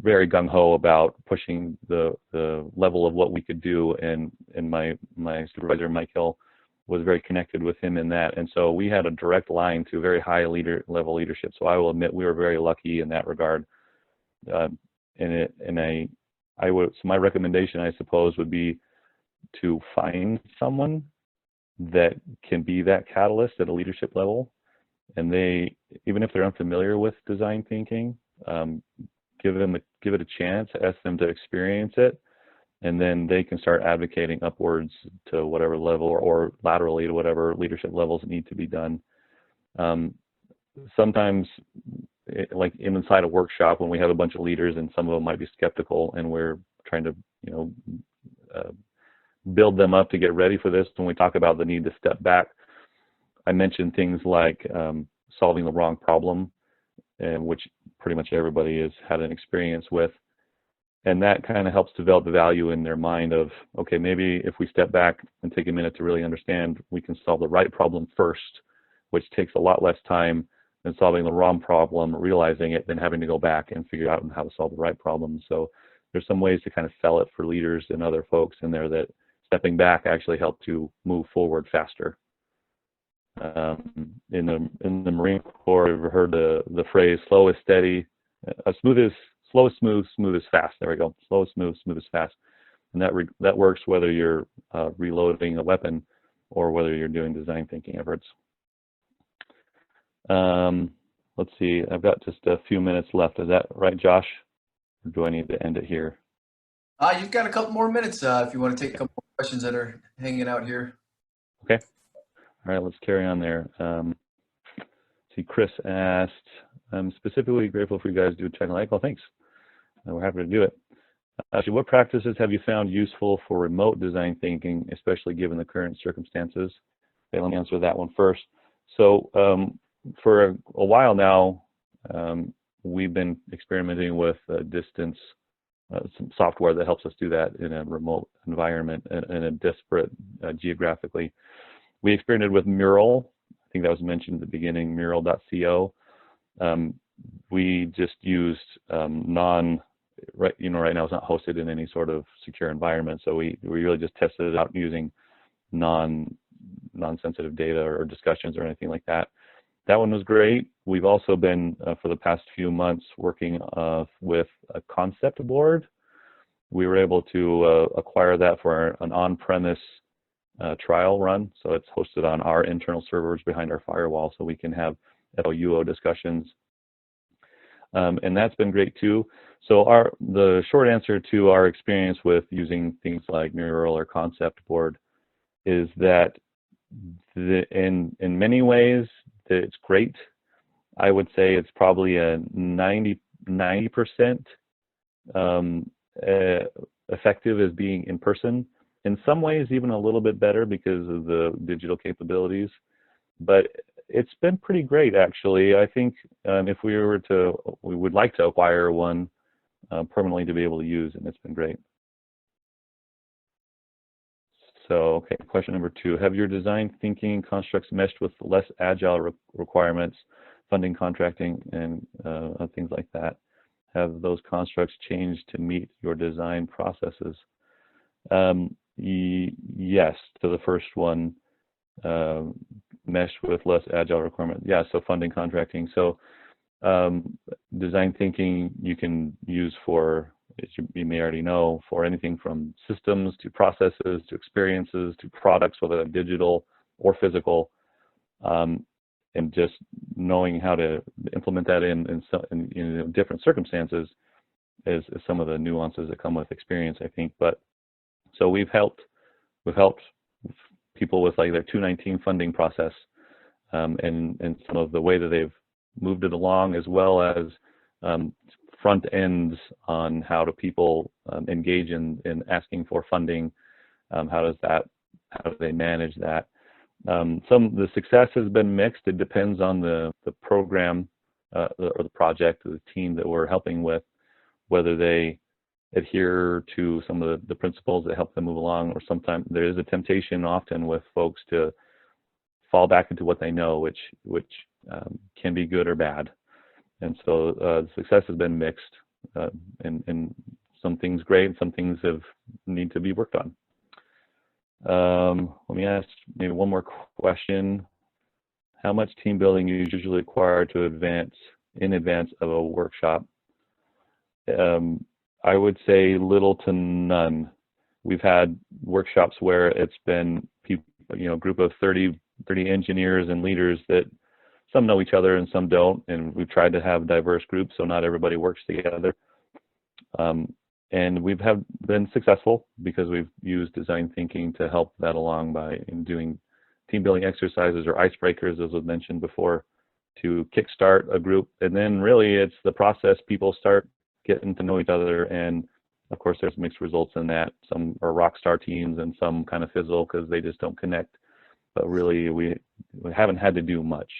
very gung-ho about pushing the level of what we could do, and my supervisor, Mike Hill, was very connected with him in that, and so we had a direct line to very high level leadership. So I will admit we were very lucky in that regard. So my recommendation, I suppose, would be to find someone that can be that catalyst at a leadership level. And even if they're unfamiliar with design thinking, give it a chance, ask them to experience it, and then they can start advocating upwards to whatever level or laterally to whatever leadership levels need to be done. Sometimes, like inside a workshop, when we have a bunch of leaders and some of them might be skeptical, and we're trying to build them up to get ready for this, when we talk about the need to step back, I mentioned things like solving the wrong problem, which pretty much everybody has had an experience with. And that kind of helps develop the value in their mind of, okay, maybe if we step back and take a minute to really understand, we can solve the right problem first, which takes a lot less time than solving the wrong problem, realizing it, then having to go back and figure out how to solve the right problem. So there's some ways to kind of sell it for leaders and other folks in there that stepping back actually help to move forward faster. In the Marine Corps, I've heard the phrase "slow is steady," slow is smooth, smooth is fast. There we go. Slow is smooth, smooth is fast, and that works whether you're reloading a weapon or whether you're doing design thinking efforts. let's see, I've got just a few minutes left. Is that right, Josh? Or do I need to end it here? You've got a couple more minutes if you want to take a couple more questions that are hanging out here. Okay. All right, let's carry on there. See, Chris asked, I'm specifically grateful for you guys to do technical. Well, thanks. We're happy to do it. Actually, what practices have you found useful for remote design thinking, especially given the current circumstances? Okay, let me answer that one first. So for a while now, we've been experimenting with distance, some software that helps us do that in a remote environment, in a disparate geographically. We experimented with Mural. I think that was mentioned at the beginning, mural.co. We just used right now it's not hosted in any sort of secure environment, so we really just tested it out using non-sensitive data or discussions or anything like that. That one was great. We've also been for the past few months working with a concept board. We were able to acquire that for an on-premise trial run, so it's hosted on our internal servers behind our firewall, so we can have FOUO discussions. And that's been great too. So the short answer to our experience with using things like Mural or Concept Board is that in many ways it's great. I would say it's probably a 90% effective as being in person. In some ways, even a little bit better because of the digital capabilities. But it's been pretty great, actually. I think if we would like to acquire one permanently to be able to use, and it's been great. So, okay, question number 2. Have your design thinking constructs meshed with less agile requirements, funding, contracting, and things like that? Have those constructs changed to meet your design processes? Yes, to the first one. Mesh with less agile requirement. Yeah, so funding, contracting. So design thinking you can use for, as you may already know, for anything from systems to processes to experiences to products, whether they're digital or physical, and just knowing how to implement that in different circumstances is some of the nuances that come with experience, I think. But so we've helped people with like their 219 funding process and some of the way that they've moved it along, as well as front ends on how do people engage in asking for funding. How do they manage that? The success has been mixed. It depends on the program or the project or the team that we're helping with, whether they adhere to some of the principles that help them move along, or sometimes there is a temptation often with folks to fall back into what they know, which can be good or bad. And so the success has been mixed, and some things great, and some things need to be worked on. Let me ask maybe one more question. How much team building is usually required in advance of a workshop? I would say little to none. We've had workshops where it's been a group of 30 engineers and leaders that some know each other and some don't, and we've tried to have diverse groups so not everybody works together. And we've been successful because we've used design thinking to help that along by doing team building exercises or icebreakers, as was mentioned before, to kickstart a group. And then really it's the process. People start getting to know each other, and of course there's mixed results in that. Some are rock star teams and some kind of fizzle because they just don't connect. But really we haven't had to do much.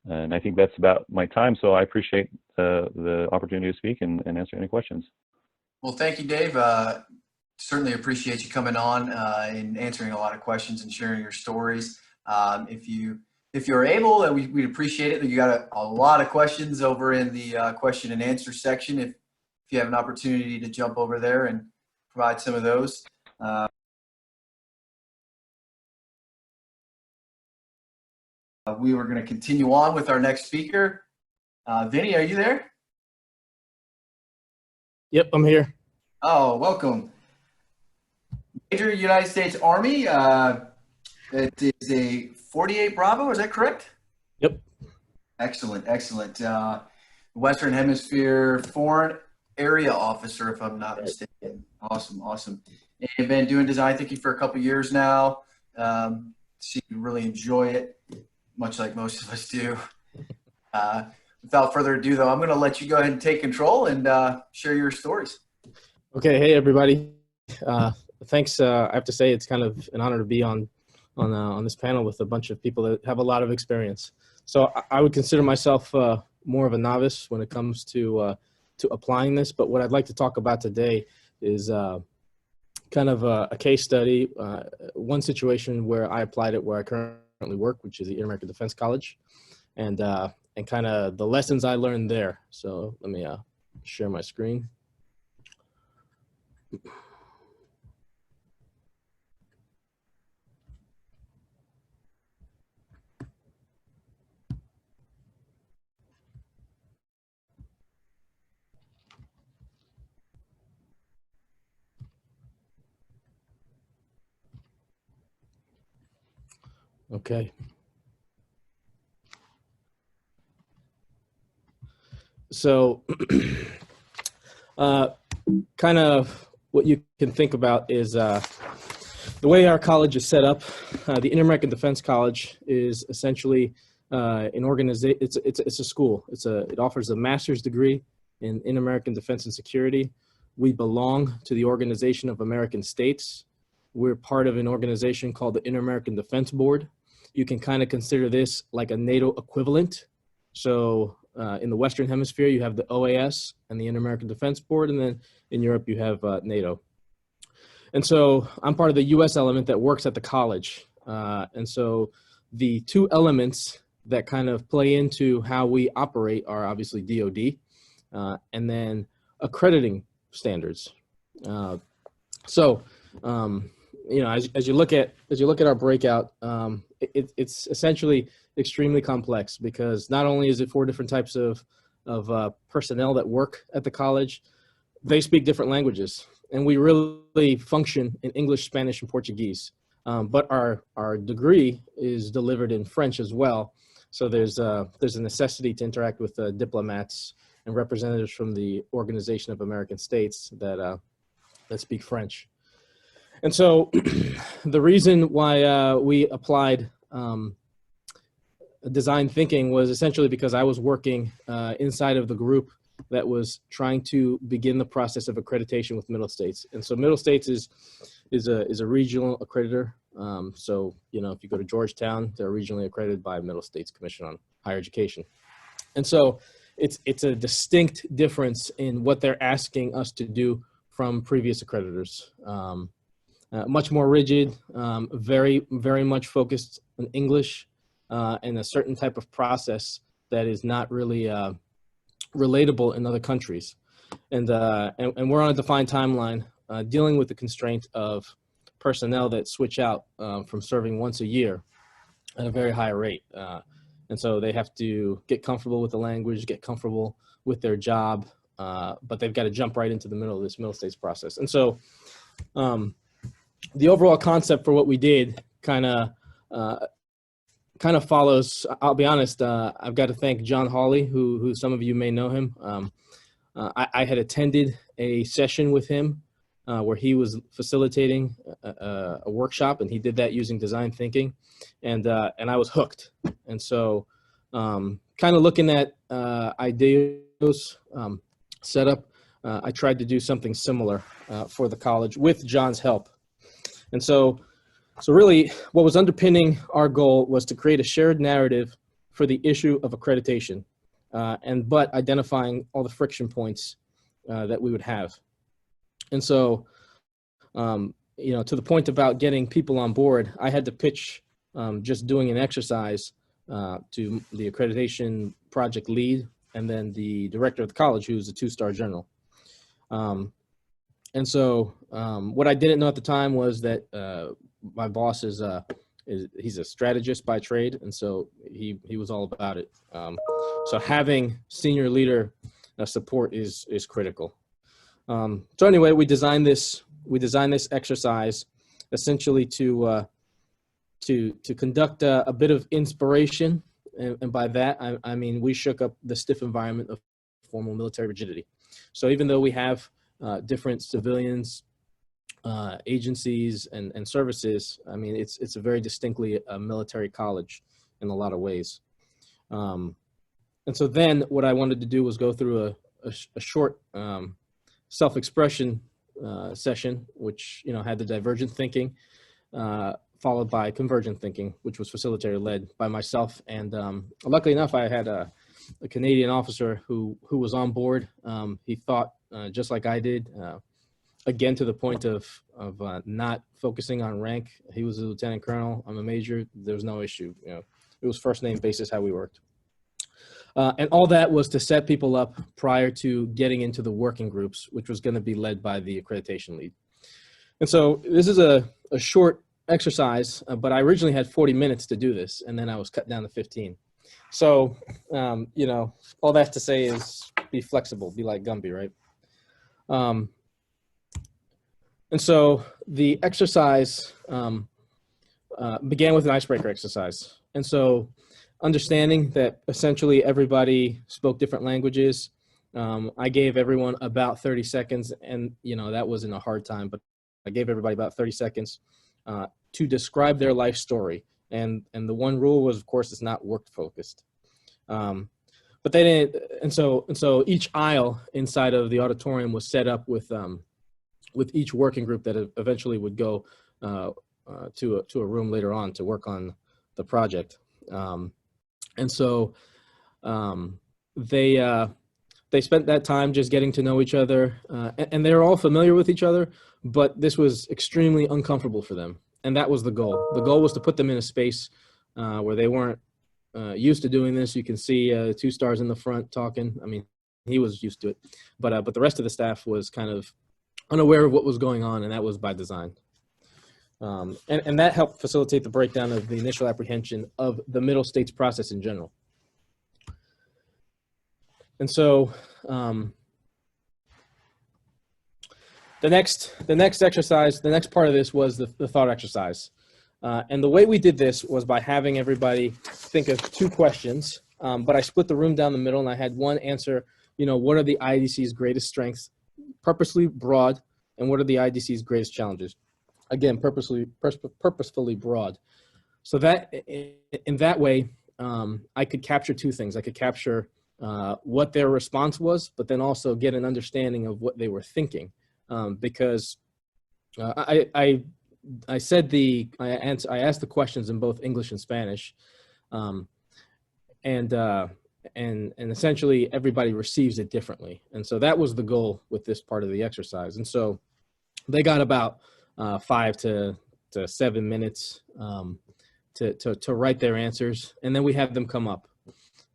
And I think that's about my time. So I appreciate the opportunity to speak and answer any questions. Well, thank you, Dave. Certainly appreciate you coming on and answering a lot of questions and sharing your stories. If you're able, we'd appreciate it. You got a lot of questions over in the question and answer section. If you have an opportunity to jump over there and provide some of those. We were going to continue on with our next speaker. Vinny, are you there? Yep, I'm here. Oh, welcome. Major United States Army. It is a 48 Bravo, is that correct? Yep. Excellent, excellent. Western Hemisphere Foreign Area Officer, if I'm not mistaken. Awesome, awesome. And you've been doing design thinking for a couple of years now. So you really enjoy it, much like most of us do. Without further ado, though, I'm going to let you go ahead and take control and share your stories. Okay, hey everybody. Thanks. I have to say it's kind of an honor to be on this panel with a bunch of people that have a lot of experience. So I would consider myself more of a novice when it comes to applying this. But what I'd like to talk about today is kind of a case study, one situation where I applied it where I currently work, which is the Inter-American Defense College, and kind of the lessons I learned there. So let me share my screen. Okay. So kind of what you can think about is the way our college is set up. The Inter-American Defense College is essentially an organization. It's a school. It offers a master's degree in Inter-American Defense and Security. We belong to the Organization of American States. We're part of an organization called the Inter-American Defense Board. You can kind of consider this like a NATO equivalent. So in the Western Hemisphere, you have the OAS and the Inter-American Defense Board, and then in Europe, you have NATO. And so I'm part of the US element that works at the college. And so the two elements that kind of play into how we operate are obviously DoD and then accrediting standards. You know, as you look at our breakout, it's essentially extremely complex because not only is it 4 different types of personnel that work at the college, they speak different languages, and we really function in English, Spanish, and Portuguese. But our degree is delivered in French as well, so there's a necessity to interact with diplomats and representatives from the Organization of American States that speak French. And so the reason why we applied design thinking was essentially because I was working inside of the group that was trying to begin the process of accreditation with Middle States. And so Middle States is a regional accreditor. So, you know, if you go to Georgetown, they're regionally accredited by Middle States Commission on Higher Education. And so it's a distinct difference in what they're asking us to do from previous accreditors. Much more rigid, very, very much focused on English, and a certain type of process that is not really relatable in other countries. And we're on a defined timeline, dealing with the constraint of personnel that switch out from serving once a year at a very high rate. And so they have to get comfortable with the language, get comfortable with their job, but they've got to jump right into the middle of this Middle States process. And so the overall concept for what we did kind of follows. I'll be honest, I've got to thank John Hawley, who some of you may know him. I had attended a session with him where he was facilitating a workshop, and he did that using design thinking, and I was hooked. And so kind of looking at ideas setup, I tried to do something similar for the college with John's help. And so really what was underpinning our goal was to create a shared narrative for the issue of accreditation, but identifying all the friction points that we would have. And so, you know, to the point about getting people on board, I had to pitch just doing an exercise to the accreditation project lead and then the director of the college, who's a 2-star general. And so what I didn't know at the time was that my boss he's a strategist by trade, and so he was all about it. So having senior leader support is critical. So anyway, we designed this exercise essentially to conduct a bit of inspiration And by that, I mean, we shook up the stiff environment of formal military rigidity. So even though we have different civilians, agencies, and services, I mean, it's a very distinctly a military college in a lot of ways. And so then what I wanted to do was go through a short self-expression session, which, had the divergent thinking, followed by convergent thinking, which was facilitator led by myself. And luckily enough, I had a Canadian officer who was on board. He thought just like I did, again, to the point of not focusing on rank. He was a lieutenant colonel. I'm a major. There was no issue. It was first name basis how we worked. And all that was to set people up prior to getting into the working groups, which was going to be led by the accreditation lead. And so this is a short exercise, but I originally had 40 minutes to do this, and then I was cut down to 15. So, all that to say is be flexible, be like Gumby, right? And so the exercise began with an icebreaker exercise. And so understanding that essentially everybody spoke different languages, I gave everyone about 30 seconds, and that wasn't a hard time, but I gave everybody about 30 seconds to describe their life story. And the one rule was, of course, it's not work focused. But they didn't, and so each aisle inside of the auditorium was set up with each working group that eventually would go to a room later on to work on the project. And so they spent that time just getting to know each other, and they were all familiar with each other, but this was extremely uncomfortable for them. And that was the goal. The goal was to put them in a space where they weren't used to doing this. You can see 2 stars in the front talking. I mean, he was used to it, but the rest of the staff was kind of unaware of what was going on, and that was by design. And that helped facilitate the breakdown of the initial apprehension of the middle states process in general. And so the next exercise, the next part of this was the thought exercise. And the way we did this was by having everybody think of 2 questions, but I split the room down the middle, and I had one answer, what are the IDC's greatest strengths, purposely broad, and what are the IDC's greatest challenges? Again, purposefully broad. So that in that way, I could capture 2 things. I could capture what their response was, but then also get an understanding of what they were thinking, because I asked the questions in both English and Spanish, and essentially everybody receives it differently. And so that was the goal with this part of the exercise. And so they got about 5 to 7 minutes to write their answers, and then we had them come up.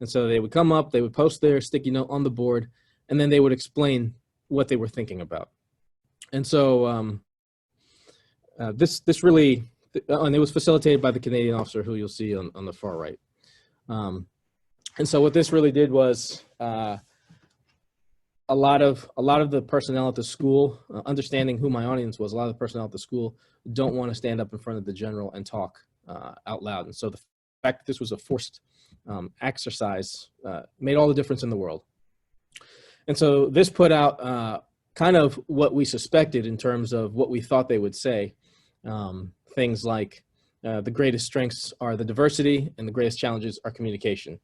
And so they would come up, they would post their sticky note on the board, and then they would explain what they were thinking about. And so this really, and it was facilitated by the Canadian officer who you'll see on the far right. And so what this really did was a lot of the personnel at the school, understanding who my audience was, a lot of the personnel at the school don't want to stand up in front of the general and talk out loud. And so the fact that this was a forced exercise made all the difference in the world. And so this put out kind of what we suspected in terms of what we thought they would say. Things like the greatest strengths are the diversity and the greatest challenges are communication.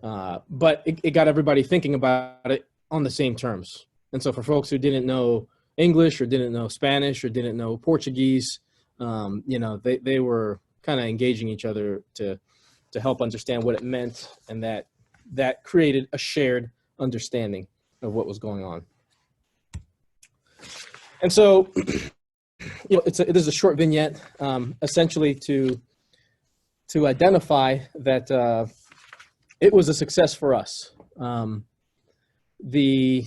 But it got everybody thinking about it on the same terms. And so for folks who didn't know English or didn't know Spanish or didn't know Portuguese, they were kind of engaging each other to help understand what it meant, and that created a shared understanding of what was going on. And so, this is a short vignette, essentially to identify that it was a success for us. The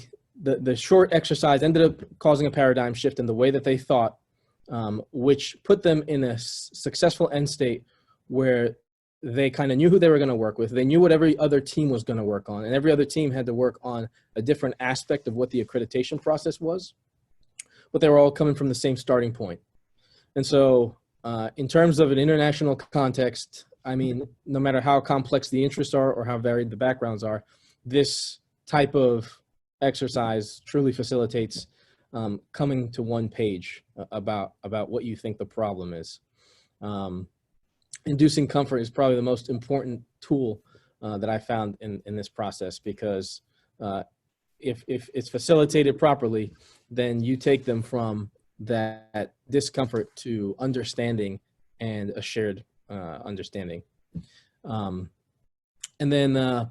short exercise ended up causing a paradigm shift in the way that they thought, which put them in a successful end state where they kind of knew who they were going to work with. They knew what every other team was going to work on, and every other team had to work on a different aspect of what the accreditation process was, but they were all coming from the same starting point. And so in terms of an international context, I mean, no matter how complex the interests are or how varied the backgrounds are, this type of exercise truly facilitates coming to one page about what you think the problem is. Inducing comfort is probably the most important tool that I found in this process, because if it's facilitated properly, then you take them from that discomfort to understanding and a shared understanding. And then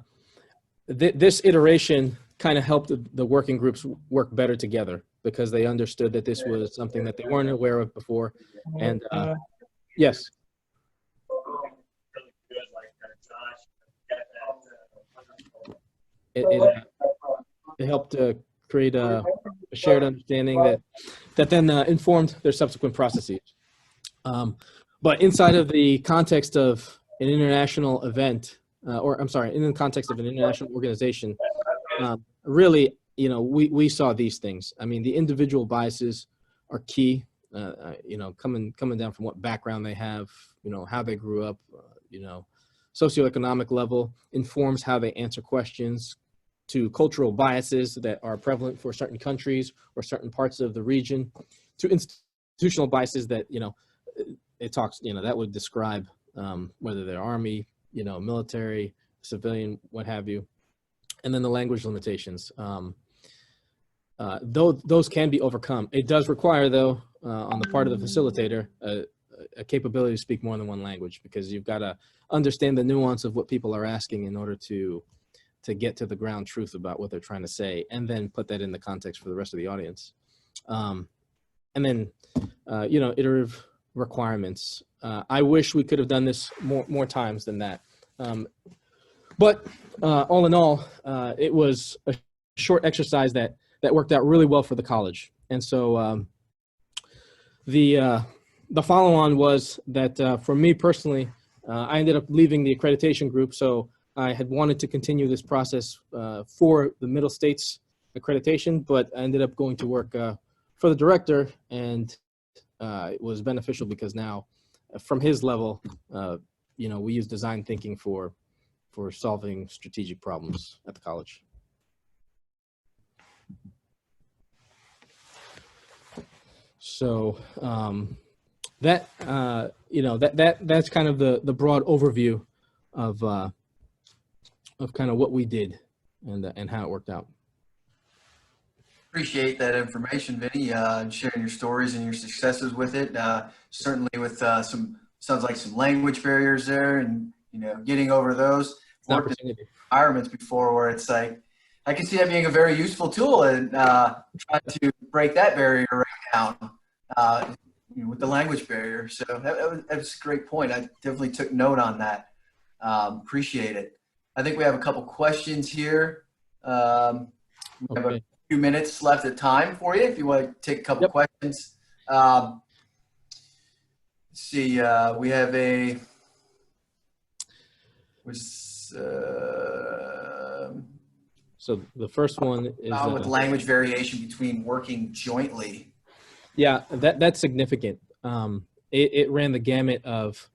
this iteration kind of helped the working groups work better together, because they understood that this was something that they weren't aware of before. And yes. It helped create a shared understanding that then informed their subsequent processes. But inside of the context of an international event, in the context of an international organization, really, we saw these things. I mean, the individual biases are key. Coming down from what background they have, how they grew up, socioeconomic level informs how they answer questions, to cultural biases that are prevalent for certain countries or certain parts of the region, to institutional biases that, it talks, that would describe whether they're army, military, civilian, what have you. And then the language limitations. Those can be overcome. It does require, though, on the part of the facilitator, a capability to speak more than one language, because you've got to understand the nuance of what people are asking in order to get to the ground truth about what they're trying to say, and then put that in the context for the rest of the audience. And then, iterative requirements. I wish we could have done this more times than that. But all in all, it was a short exercise that worked out really well for the college. And so the follow-on was that for me personally, I ended up leaving the accreditation group. So I had wanted to continue this process for the Middle States accreditation, but I ended up going to work for the director, and it was beneficial because now, from his level, we use design thinking for solving strategic problems at the college. So that's kind of the broad overview of kind of what we did and how it worked out. Appreciate that information, Vinny, and sharing your stories and your successes with it. Certainly with sounds like some language barriers there, and getting over those. Worked in environments before where it's like, I can see that being a very useful tool, and trying to break that barrier right down with the language barrier. So that was a great point. I definitely took note on that. Appreciate it. I think we have a couple questions here. We have a few minutes left of time for you if you want to take a couple questions. Let's see, we have so the first one is with language variation between working jointly. Yeah, that's significant. It ran the gamut of,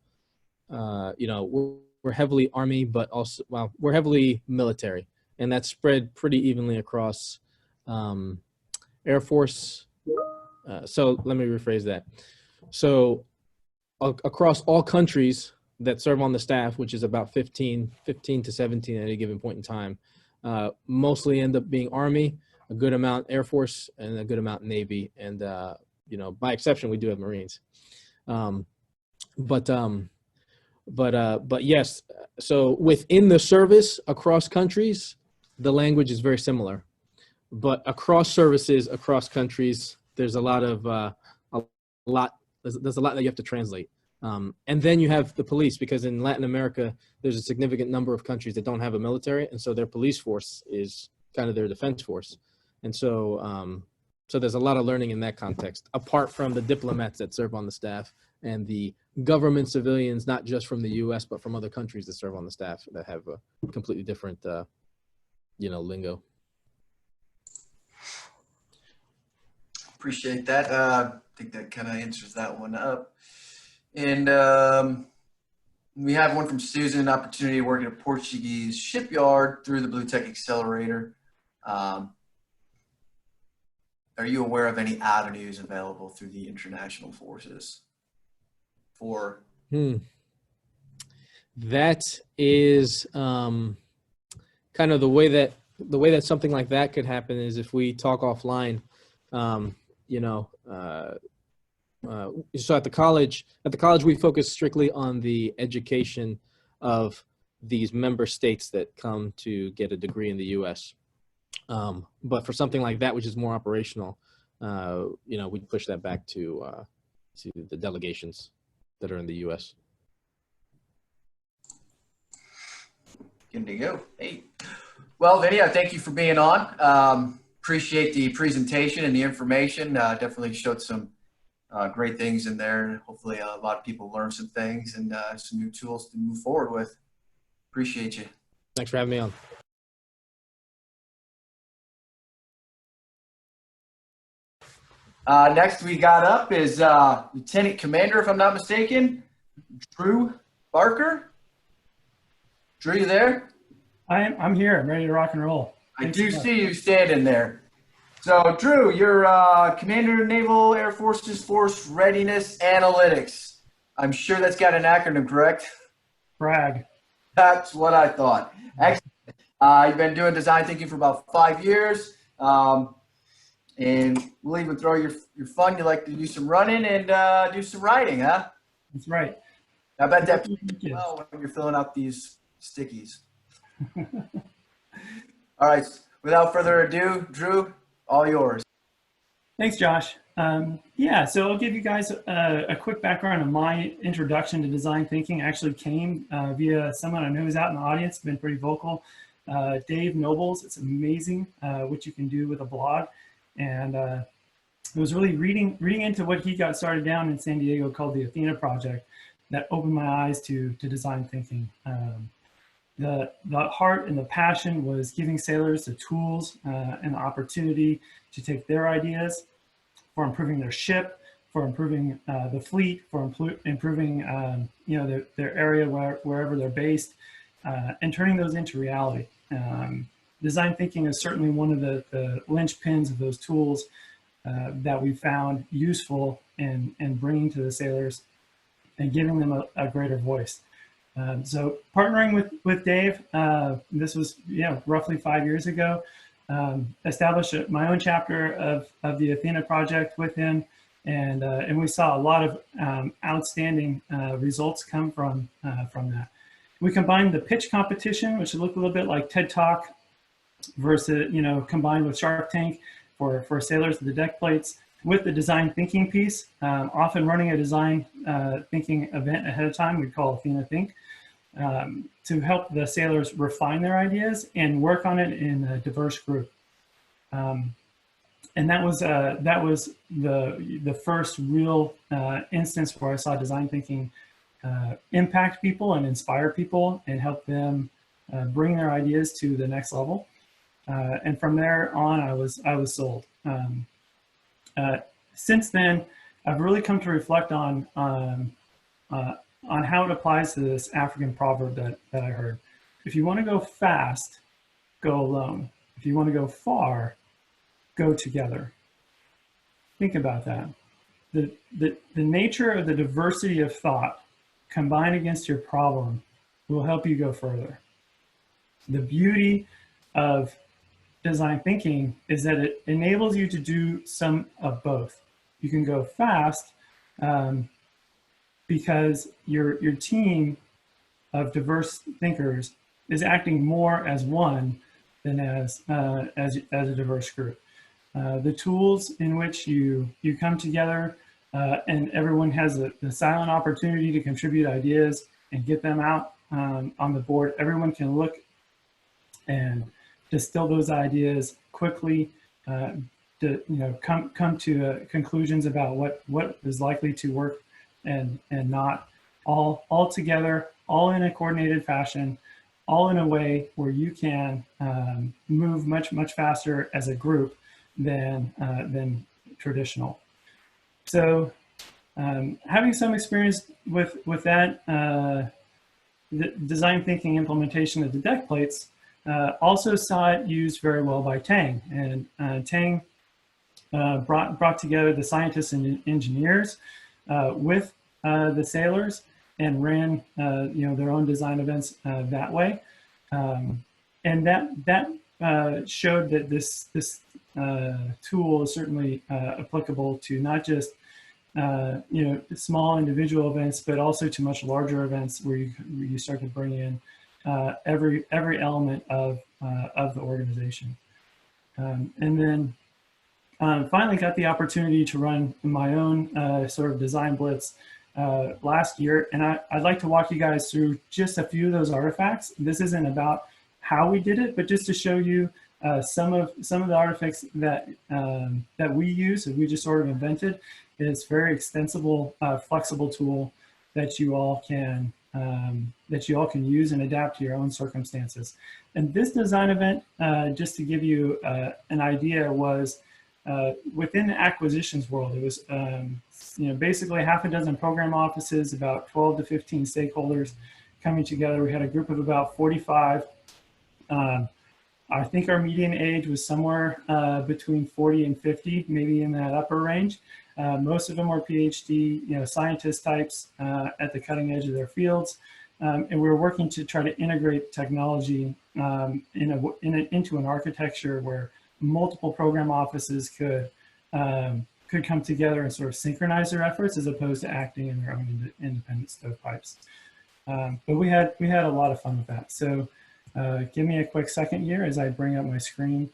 we're heavily Army, but also, we're heavily military, and that's spread pretty evenly across Air Force. So let me rephrase that. So across all countries that serve on the staff, which is about 15 to 17 at any given point in time, mostly end up being Army, a good amount Air Force, and a good amount Navy. And, by exception, we do have Marines. But yes, so within the service across countries, the language is very similar. But across services, across countries, there's a lot that you have to translate. And then you have the police, because in Latin America, there's a significant number of countries that don't have a military, and so their police force is kind of their defense force. And so, so there's a lot of learning in that context, apart from the diplomats that serve on the staff and the government civilians, not just from the U.S., but from other countries that serve on the staff that have a completely different, lingo. Appreciate that. I think that kind of answers that one up. And We have one from Susan, opportunity to work at a Portuguese shipyard through the Blue Tech Accelerator. Are you aware of any avenues available through the international forces for? That is kind of the way that something like that could happen is if we talk offline. So at the college we focus strictly on the education of these member states that come to get a degree in the U.S. But for something like that, which is more operational, we'd push that back to the delegations that are in the U.S. Good to go. Hey, well, Vinny, I thank you for being on. Appreciate the presentation and the information. Definitely showed some great things in there. Hopefully a lot of people learned some things and some new tools to move forward with. Appreciate you. Thanks for having me on. Next we got up is Lieutenant Commander, if I'm not mistaken, Drew Barker. Drew, you there? I'm here. I'm ready to rock and roll. I do see you standing there. So, Drew, you're Commander, Naval Air Forces Force Readiness Analytics. I'm sure that's got an acronym, correct? Brag. That's what I thought. Excellent. You've been doing design thinking for about 5 years. And we'll even throw your fun. You like to do some running and do some riding, huh? That's right. I bet that plays well when you're filling out these stickies. All right. Without further ado, Drew, all yours. Thanks, Josh. Yeah, so I'll give you guys a quick background on my introduction to design thinking. Actually came via someone I know who's out in the audience, been pretty vocal. Dave Nobles. It's amazing what you can do with a blog. And it was really reading into what he got started down in San Diego called the Athena Project that opened my eyes to design thinking. The heart and the passion was giving sailors the tools and the opportunity to take their ideas for improving their ship, for improving the fleet, for improving their area wherever they're based, and turning those into reality. Design thinking is certainly one of the linchpins of those tools that we found useful in bringing to the sailors and giving them a greater voice. So partnering with Dave, this was roughly 5 years ago, established my own chapter of the Athena Project with him, and we saw a lot of outstanding results come from that. We combined the pitch competition, which looked a little bit like TED Talk, versus combined with Shark Tank for sailors at the deck plates, with the design thinking piece, often running a design thinking event ahead of time, we call Athena Think, to help the sailors refine their ideas and work on it in a diverse group. And that was the first real instance where I saw design thinking impact people and inspire people and help them bring their ideas to the next level. And from there on, I was sold. Since then, I've really come to reflect on how it applies to this African proverb that I heard. If you want to go fast, go alone. If you want to go far, go together. Think about that. The nature of the diversity of thought combined against your problem will help you go further. The beauty of design thinking is that it enables you to do some of both. You can go fast because your team of diverse thinkers is acting more as one than as a diverse group. The tools in which you come together and everyone has the silent opportunity to contribute ideas and get them out on the board. Everyone can look and distill those ideas quickly, come to conclusions about what is likely to work and not, all together, all in a coordinated fashion, all in a way where you can move much faster as a group than traditional. So having some experience with that, the design thinking implementation of the deck plates, also saw it used very well by Tang. And Tang brought together the scientists and engineers with the sailors and ran their own design events that way. And that showed that this tool is certainly applicable to not just small individual events, but also to much larger events where you start to bring in every element of the organization. And then finally got the opportunity to run my own sort of design blitz last year. And I'd like to walk you guys through just a few of those artifacts. This isn't about how we did it, but just to show you some of the artifacts that we use, that we just sort of invented. It's a very extensible, flexible tool that you all can use and adapt to your own circumstances. And this design event, just to give you an idea, was within the acquisitions world. It was basically half a dozen program offices, about 12 to 15 stakeholders coming together. We had a group of about 45. I think our median age was somewhere between 40 and 50, maybe in that upper range. Most of them were PhD, scientist types at the cutting edge of their fields. And we were working to try to integrate technology into an architecture where multiple program offices could come together and sort of synchronize their efforts as opposed to acting in their own independent stovepipes. But we had a lot of fun with that. So give me a quick second here as I bring up my screen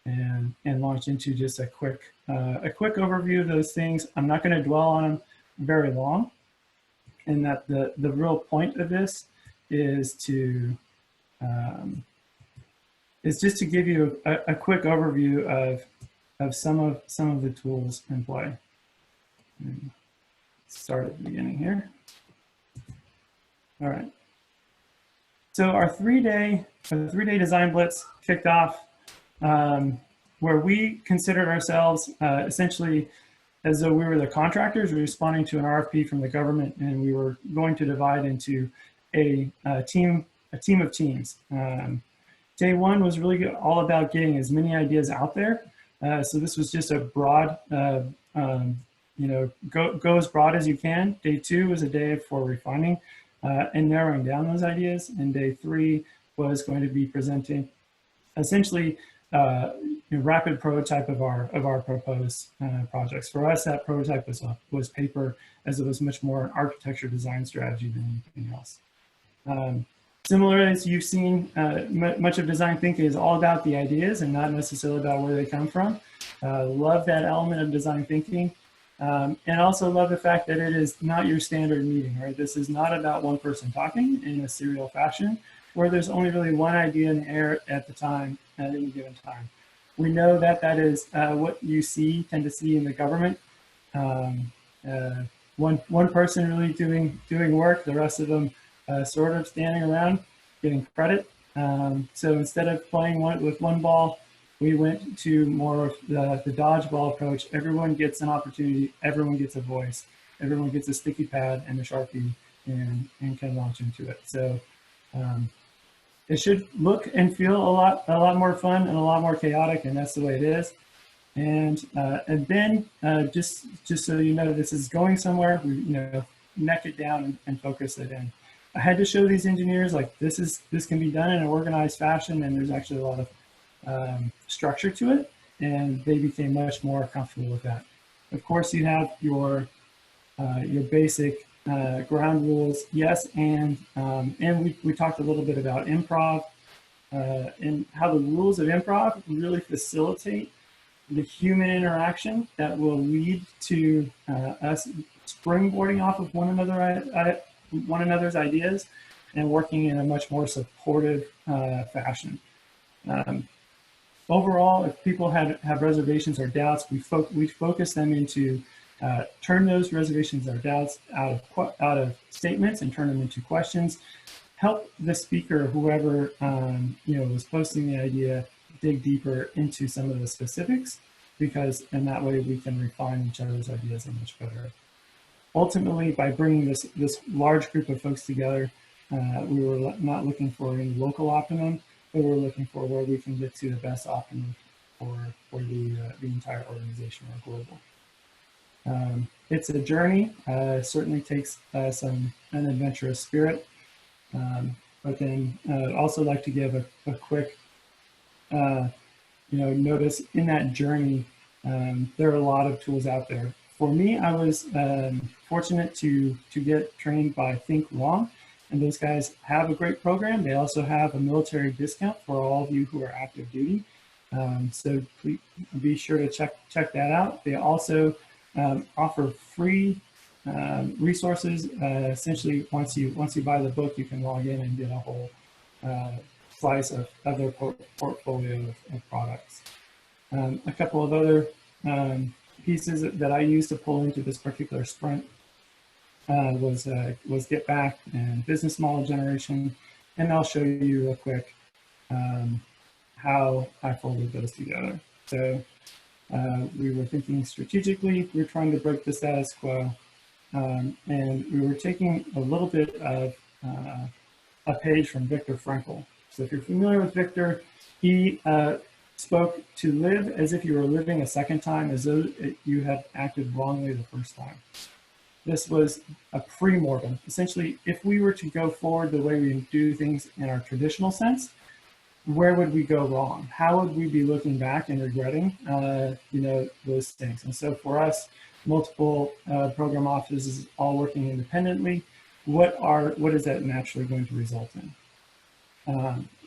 and launch into just a quick overview of those things. I'm not going to dwell on them very long, and that the real point of this is just to give you a quick overview of some of the tools in play. Start at the beginning here. All right. So our three-day design blitz kicked off where we considered ourselves essentially as though we were the contractors responding to an RFP from the government, and we were going to divide into a team of teams. Day one was really all about getting as many ideas out there. So this was just a broad, go as broad as you can. Day two was a day for refining and narrowing down those ideas. And day three was going to be presenting essentially a rapid prototype of our proposed projects. For us, that prototype was paper, as it was much more an architecture design strategy than anything else. Similarly, as you've seen, much of design thinking is all about the ideas and not necessarily about where they come from. Love that element of design thinking. And also love the fact that it is not your standard meeting, right? This is not about one person talking in a serial fashion, where there's only really one idea in the air at any given time. We know that is what you tend to see in the government. One person really doing work, the rest of them sort of standing around getting credit. So instead of playing with one ball, we went to more of the dodgeball approach. Everyone gets an opportunity, everyone gets a voice, everyone gets a sticky pad and a Sharpie and can launch into it. So it should look and feel a lot more fun and a lot more chaotic, and that's the way it is. And then just so you know, this is going somewhere. We neck it down and focus it in. I had to show these engineers like this can be done in an organized fashion, and there's actually a lot of structure to it, and they became much more comfortable with that. Of course, you have your basic ground rules, yes, and we talked a little bit about improv and how the rules of improv really facilitate the human interaction that will lead to us springboarding off of one another's ideas and working in a much more supportive fashion. Overall, if people have reservations or doubts, we focus them into turn those reservations or doubts out of statements and turn them into questions. Help the speaker, whoever was posting the idea, dig deeper into some of the specifics, because in that way we can refine each other's ideas much better. Ultimately, by bringing this large group of folks together, We were not looking for any local optimum, but we're looking for where we can get to the best optimum for the entire organization or global. It's a journey. Certainly takes an adventurous spirit. But then I'd also like to give a quick notice in that journey. There are a lot of tools out there. For me, I was fortunate to get trained by Think Long, and those guys have a great program. They also have a military discount for all of you who are active duty. So please be sure to check that out. They also offer free resources. Essentially, once you buy the book, you can log in and get a whole slice of their portfolio of products. A couple of other pieces that I used to pull into this particular sprint was Get Back and business model generation, and I'll show you real quick how I folded those together. So we were thinking strategically. We were trying to break the status quo, and we were taking a little bit of a page from Viktor Frankl. So if you're familiar with Viktor, he spoke to live as if you were living a second time, as though you had acted wrongly the first time. This was a pre-mortem. Essentially, if we were to go forward the way we do things in our traditional sense, where would we go wrong? How would we be looking back and regretting, those things? And so for us, multiple program offices all working independently, what is that naturally going to result in?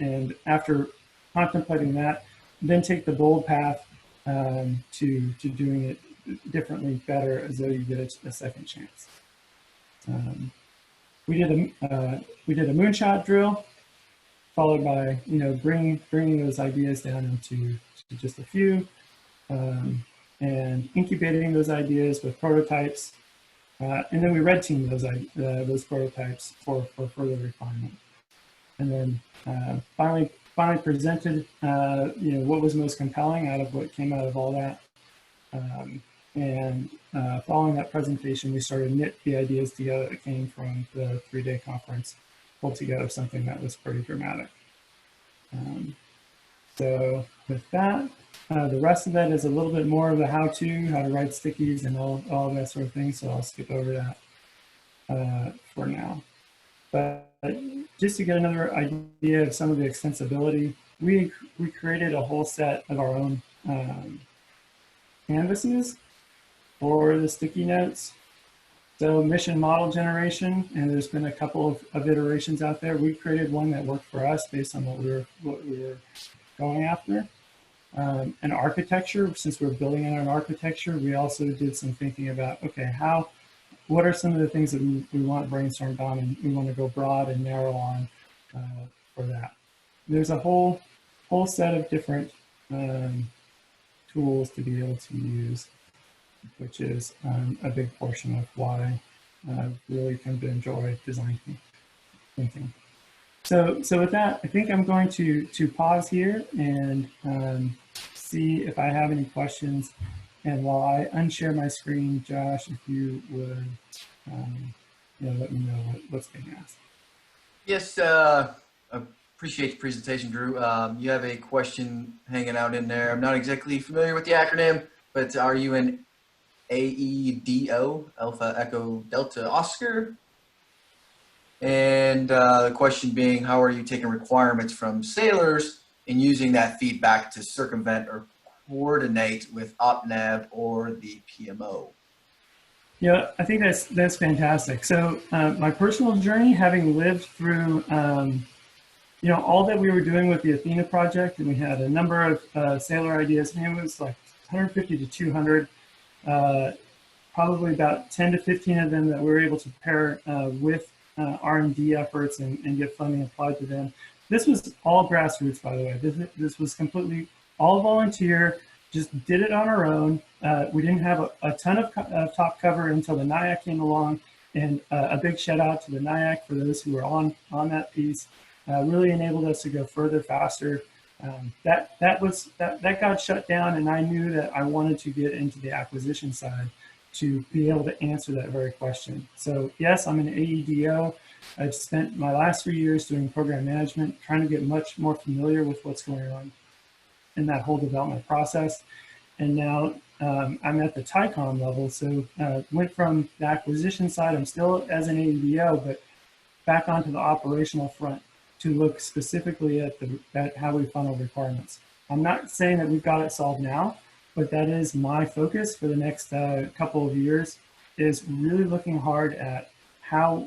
And after contemplating that, then take the bold path to doing it differently, better, as though you get a second chance. We did a moonshot drill, followed by bringing those ideas down into just a few, and incubating those ideas with prototypes, and then we red teamed those prototypes for further refinement, and then finally presented what was most compelling out of what came out of all that. And following that presentation, we started to knit the ideas together that came from the 3-day conference, pulled together something that was pretty dramatic. So with that, the rest of that is a little bit more of a how-to, how to write stickies and all that sort of thing. So I'll skip over that for now. But just to get another idea of some of the extensibility, we created a whole set of our own canvases for the sticky notes. So mission model generation, and there's been a couple of iterations out there. We created one that worked for us based on what we were going after. An architecture, since we're building in an architecture, we also did some thinking about, okay, what are some of the things that we want brainstormed on, and we want to go broad and narrow on for that. There's a whole set of different tools to be able to use, which is a big portion of why I've really come to enjoy design thinking. So with that, I think I'm going to pause here and see if I have any questions. And while I unshare my screen, Josh, if you would let me know what's being asked. Yes, appreciate the presentation, Drew. You have a question hanging out in there. I'm not exactly familiar with the acronym, but are you an AEDO, Alpha Echo Delta Oscar? And the question being, how are you taking requirements from sailors and using that feedback to circumvent or coordinate with OpNav or the PMO? Yeah, I think that's fantastic. So my personal journey, having lived through, all that we were doing with the Athena project, and we had a number of sailor ideas. It was like 150 to 200, probably about 10 to 15 of them that we were able to pair with R&D efforts and get funding applied to them. This was all grassroots, by the way. This was completely all volunteer, just did it on our own. We didn't have a ton of top cover until the NIAC came along, and a big shout out to the NIAC for those who were on that piece. Really enabled us to go further, faster. That got shut down, and I knew that I wanted to get into the acquisition side. to be able to answer that very question. So yes, I'm an AEDO. I've spent my last 3 years doing program management, trying to get much more familiar with what's going on in that whole development process. And now I'm at the TICOM level. So went from the acquisition side, I'm still as an AEDO, but back onto the operational front to look specifically at how we funnel requirements. I'm not saying that we've got it solved now, but that is my focus for the next couple of years, is really looking hard at how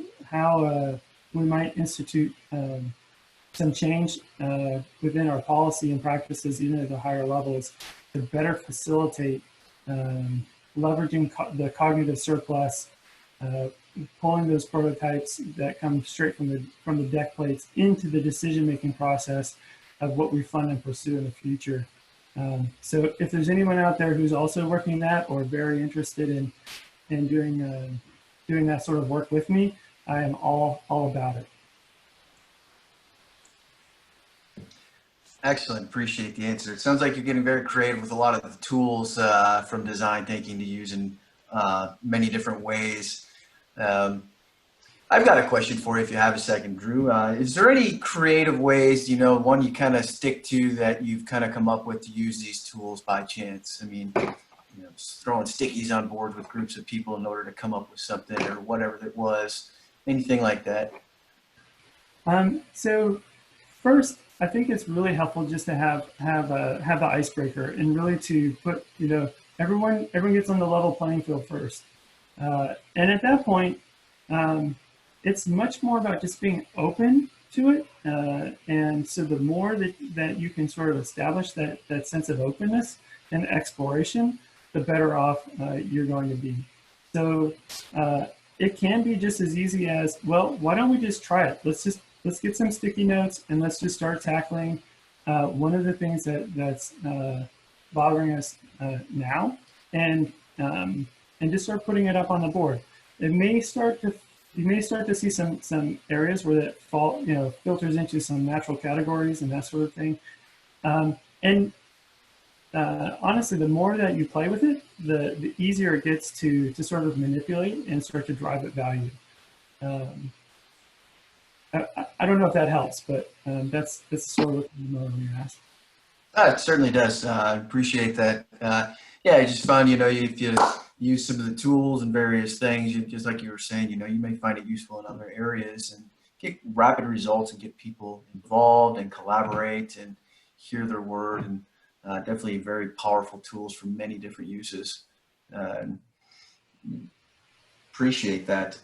we might institute some change within our policy and practices, even at the higher levels, to better facilitate leveraging the cognitive surplus, pulling those prototypes that come straight from the deck plates into the decision-making process of what we fund and pursue in the future. So if there's anyone out there who's also working that or very interested in doing that sort of work with me, I am all about it. Excellent. Appreciate the answer. It sounds like you're getting very creative with a lot of the tools from design thinking to use in many different ways. I've got a question for you if you have a second, Drew. Is there any creative ways, one you kind of stick to that you've kind of come up with to use these tools by chance? I mean, just throwing stickies on board with groups of people in order to come up with something or whatever it was, anything like that? So first, I think it's really helpful just to have the icebreaker and really to put, everyone gets on the level playing field first. And at that point, it's much more about just being open to it. And so the more that you can sort of establish that sense of openness and exploration, the better off you're going to be. So it can be just as easy as, well, why don't we just try it? Let's get some sticky notes and let's just start tackling one of the things that's bothering us now, and just start putting it up on the board. You may start to see some areas where that filters into some natural categories and that sort of thing. Honestly, the more that you play with it, the easier it gets to sort of manipulate and start to drive at value. I don't know if that helps, but that's sort of what you asked. It certainly does. I appreciate that. I just found, if you use some of the tools and various things, just like you were saying, you may find it useful in other areas and get rapid results and get people involved and collaborate and hear their word, and definitely very powerful tools for many different uses. Appreciate that.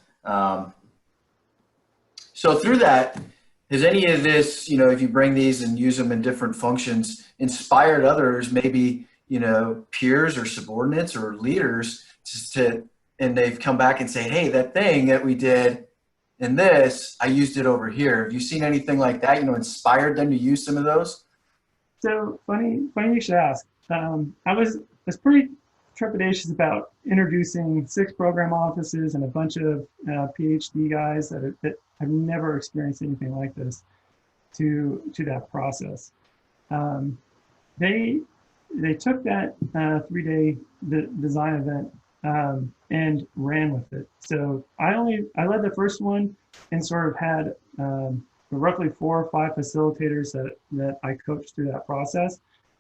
So through that, has any of this, if you bring these and use them in different functions, inspired others, maybe, peers or subordinates or leaders, and they've come back and say, hey, that thing that we did in this, I used it over here. Have you seen anything like that, inspired them to use some of those? So funny you should ask. I was pretty trepidatious about introducing 6 program offices and a bunch of PhD guys that have never experienced anything like this to that process. They took that 3-day design event and ran with it. So I led the first one and sort of had roughly 4 or 5 facilitators that I coached through that process.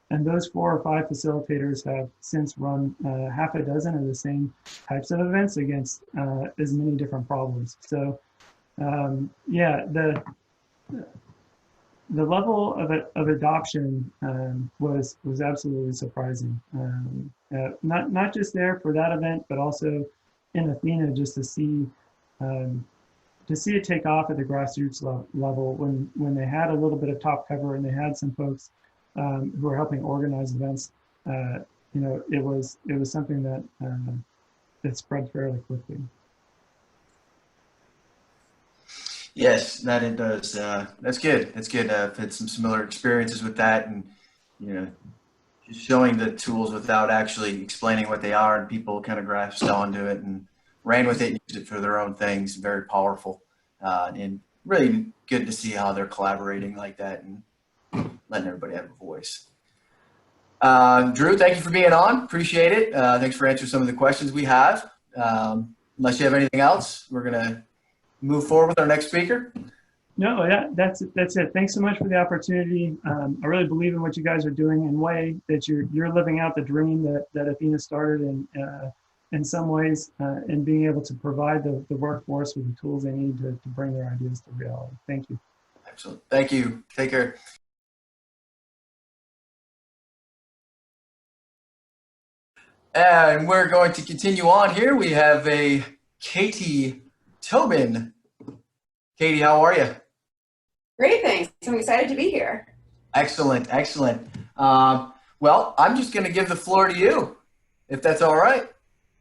And those 4 or 5 facilitators have since run half a dozen of the same types of events against as many different problems. So the level of adoption was absolutely surprising. Not just there for that event, but also in Athena, just to see it take off at the grassroots level when they had a little bit of top cover and they had some folks who were helping organize events. It was something that spread fairly quickly. Yes, that it does. That's good. That's good. I've had some similar experiences with that, and just showing the tools without actually explaining what they are, and people kind of grasped onto it and ran with it, and used it for their own things. Very powerful, and really good to see how they're collaborating like that and letting everybody have a voice. Drew, thank you for being on. Appreciate it. Thanks for answering some of the questions we have. Unless you have anything else, we're going to move forward with our next speaker. No, that's it. Thanks so much for the opportunity. I really believe in what you guys are doing, and way that you're living out the dream that Athena started in some ways, and being able to provide the workforce with the tools they need to bring their ideas to reality. Thank you. Excellent. Thank you. Take care. And we're going to continue on here. We have a Katy Tobin. Katy, how are you? Great, thanks. I'm excited to be here. Excellent, excellent. Well, I'm just going to give the floor to you, if that's all right.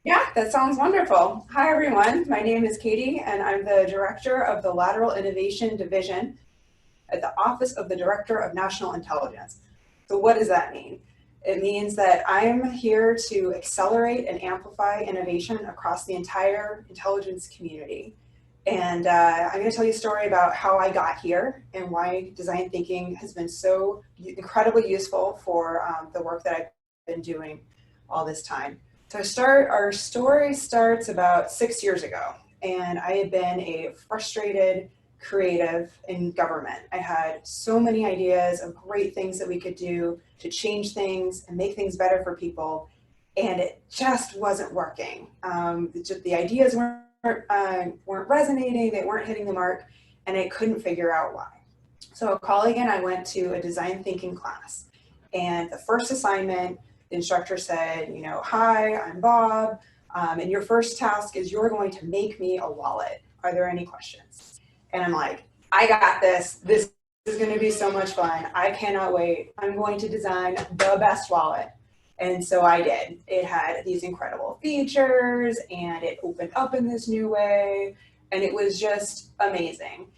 Yeah, that sounds wonderful. Hi, everyone. My name is Katy, and I'm the director of the Lateral Innovation Division at the Office of the Director of National Intelligence. So what does that mean? It means that I'm here to accelerate and amplify innovation across the entire intelligence community. And I'm going to tell you a story about how I got here and why design thinking has been so incredibly useful for the work that I've been doing all this time. So our story starts about 6 years ago, and I had been a frustrated creative in government. I had so many ideas of great things that we could do to change things and make things better for people, and it just wasn't working. The ideas weren't resonating, they weren't hitting the mark, and I couldn't figure out why. So a colleague and I went to a design thinking class, and the first assignment, the instructor said, hi, I'm Bob, and your first task is you're going to make me a wallet. Are there any questions? And I'm like, I got this. This is going to be so much fun. I cannot wait. I'm going to design the best wallet. And so I did. It had these incredible features, and it opened up in this new way, and it was just amazing.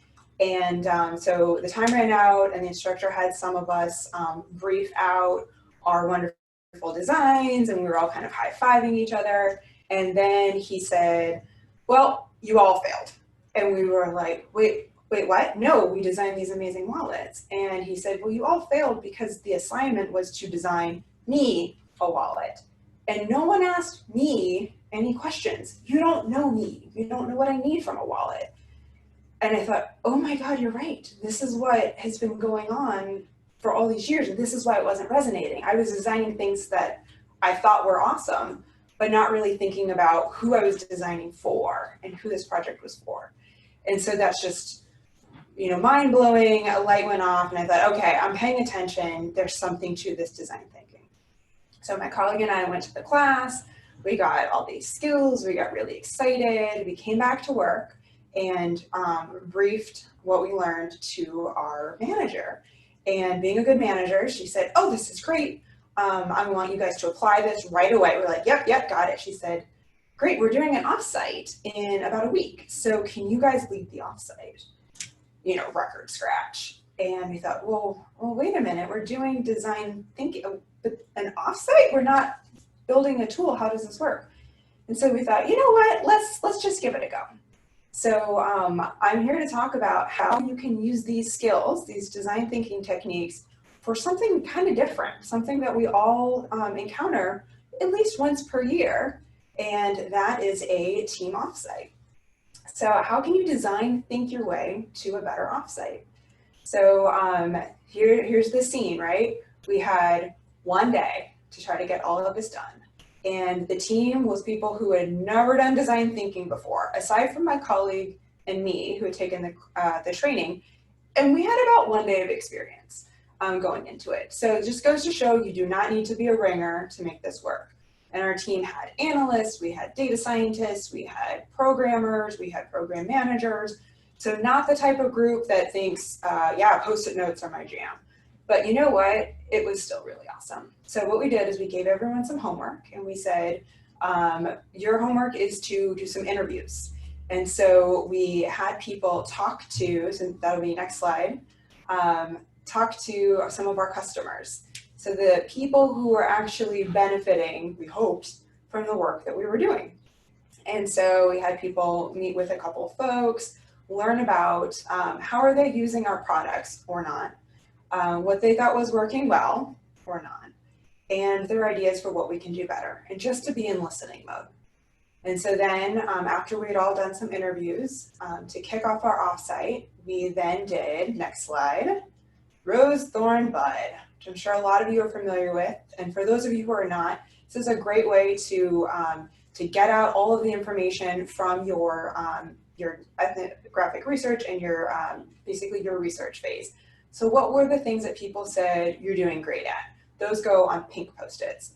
And so the time ran out, and the instructor had some of us brief out our wonderful designs, and we were all kind of high-fiving each other. And then he said, well, you all failed. And we were like, wait, what? No, we designed these amazing wallets. And he said, well, you all failed because the assignment was to design me a wallet. And no one asked me any questions. You don't know me. You don't know what I need from a wallet. And I thought, oh my God, you're right. This is what has been going on for all these years. And this is why it wasn't resonating. I was designing things that I thought were awesome, but not really thinking about who I was designing for and who this project was for. And so that's just, mind blowing. A light went off, and I thought, okay, I'm paying attention. There's something to this design thinking. So my colleague and I went to the class. We got all these skills. We got really excited. We came back to work and briefed what we learned to our manager. And being a good manager, she said, oh, this is great. I want you guys to apply this right away. We're like, yep, got it. She said, great, we're doing an offsite in about a week. So can you guys lead the offsite? Record scratch. And we thought, well, wait a minute. We're doing design thinking, but an offsite? We're not building a tool. How does this work? And so we thought, you know what? Let's just give it a go. So I'm here to talk about how you can use these skills, these design thinking techniques, for something kind of different, something that we all encounter at least once per year, and that is a team offsite. So how can you design think your way to a better offsite? So here's the scene, right? We had one day to try to get all of this done. And the team was people who had never done design thinking before, aside from my colleague and me who had taken the training. And we had about 1 day of experience going into it. So it just goes to show you do not need to be a ringer to make this work. And our team had analysts, we had data scientists, we had programmers, we had program managers. So not the type of group that thinks, yeah, Post-it notes are my jam. But you know what? It was still really awesome. So what we did is we gave everyone some homework, and we said, your homework is to do some interviews. And so we had people talk to, so that'll be next slide, talk to some of our customers. So the people who were actually benefiting, we hoped, from the work that we were doing. And so we had people meet with a couple of folks, learn about how are they using our products or not, what they thought was working well or not, and their ideas for what we can do better, and just to be in listening mode. And so then after we'd all done some interviews to kick off our offsite, we then did, next slide, Rose, Thorn, Bud, which I'm sure a lot of you are familiar with. And for those of you who are not, this is a great way to get out all of the information from your ethnographic research and your basically your research phase. So what were the things that people said you're doing great at? Those go on pink Post-its.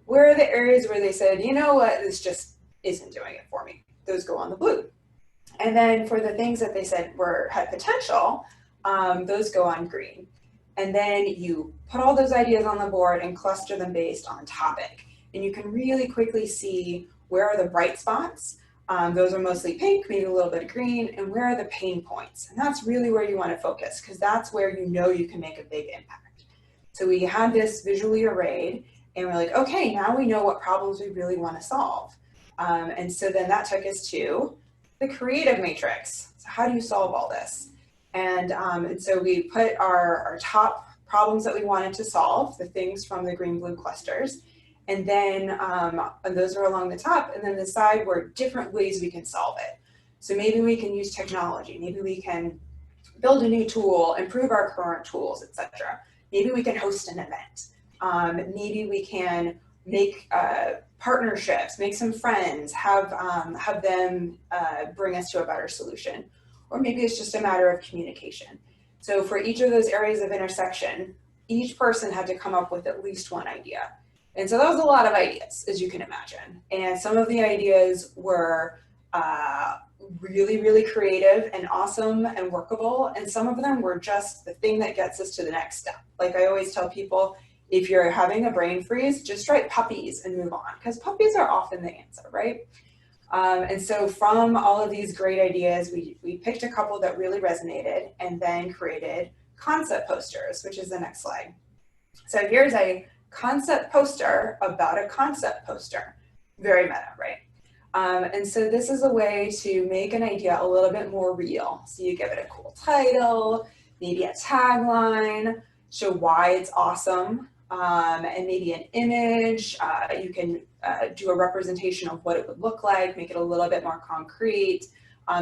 Where are the areas where they said, you know what, this just isn't doing it for me? Those go on the blue. And then for the things that they said had potential, those go on green. And then you put all those ideas on the board and cluster them based on topic. And you can really quickly see where are the bright spots. Those are mostly pink, maybe a little bit of green, and where are the pain points? And that's really where you want to focus, because that's where you know you can make a big impact. So we had this visually arrayed, and we're like, okay, now we know what problems we really want to solve. And so then that took us to the creative matrix. So how do you solve all this? And so we put our top problems that we wanted to solve, the things from the green-blue clusters, and then and those are along the top, and then the side were different ways we can solve it. So maybe we can use technology, maybe we can build a new tool, improve our current tools, etc. Maybe we can host an event. Maybe we can make partnerships, make some friends, have them bring us to a better solution. Or maybe it's just a matter of communication. So for each of those areas of intersection, each person had to come up with at least one idea. And so that was a lot of ideas, as you can imagine. And some of the ideas were really, really creative and awesome and workable. And some of them were just the thing that gets us to the next step. Like I always tell people, if you're having a brain freeze, just write puppies and move on, because puppies are often the answer, right? And so from all of these great ideas, we picked a couple that really resonated and then created concept posters, which is the next slide. So here's a concept poster about a concept poster. Very meta, right? And so this is a way to make an idea a little bit more real. So you give it a cool title, maybe a tagline, show why it's awesome, and maybe an image. You can do a representation of what it would look like, make it a little bit more concrete,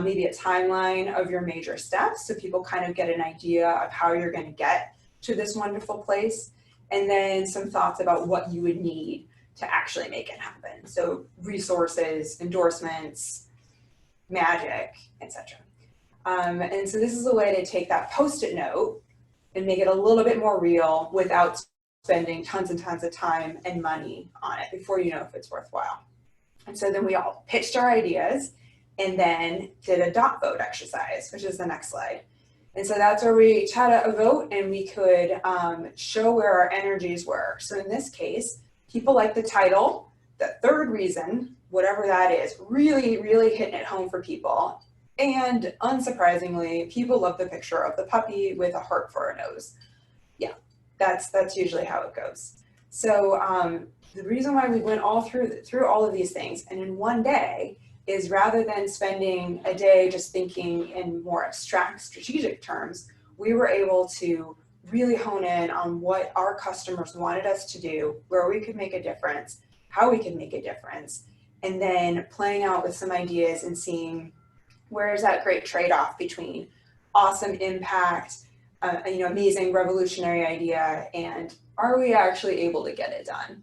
maybe a timeline of your major steps so people kind of get an idea of how you're going to get to this wonderful place, and then some thoughts about what you would need to actually make it happen. So resources, endorsements, magic, etc. And so this is a way to take that Post-it note and make it a little bit more real without spending tons and tons of time and money on it before you know if it's worthwhile. And so then we all pitched our ideas and then did a dot vote exercise, which is the next slide. And so that's where we each had a vote and we could show where our energies were. So in this case, people like the title, the third reason, whatever that is, really, really hitting it home for people. And unsurprisingly, people love the picture of the puppy with a heart for a nose. Yeah, that's usually how it goes. So the reason why we went all through all of these things and in one day is rather than spending a day just thinking in more abstract strategic terms, we were able to really hone in on what our customers wanted us to do, where we could make a difference, how we could make a difference, and then playing out with some ideas and seeing where is that great trade-off between awesome impact, amazing revolutionary idea, and are we actually able to get it done?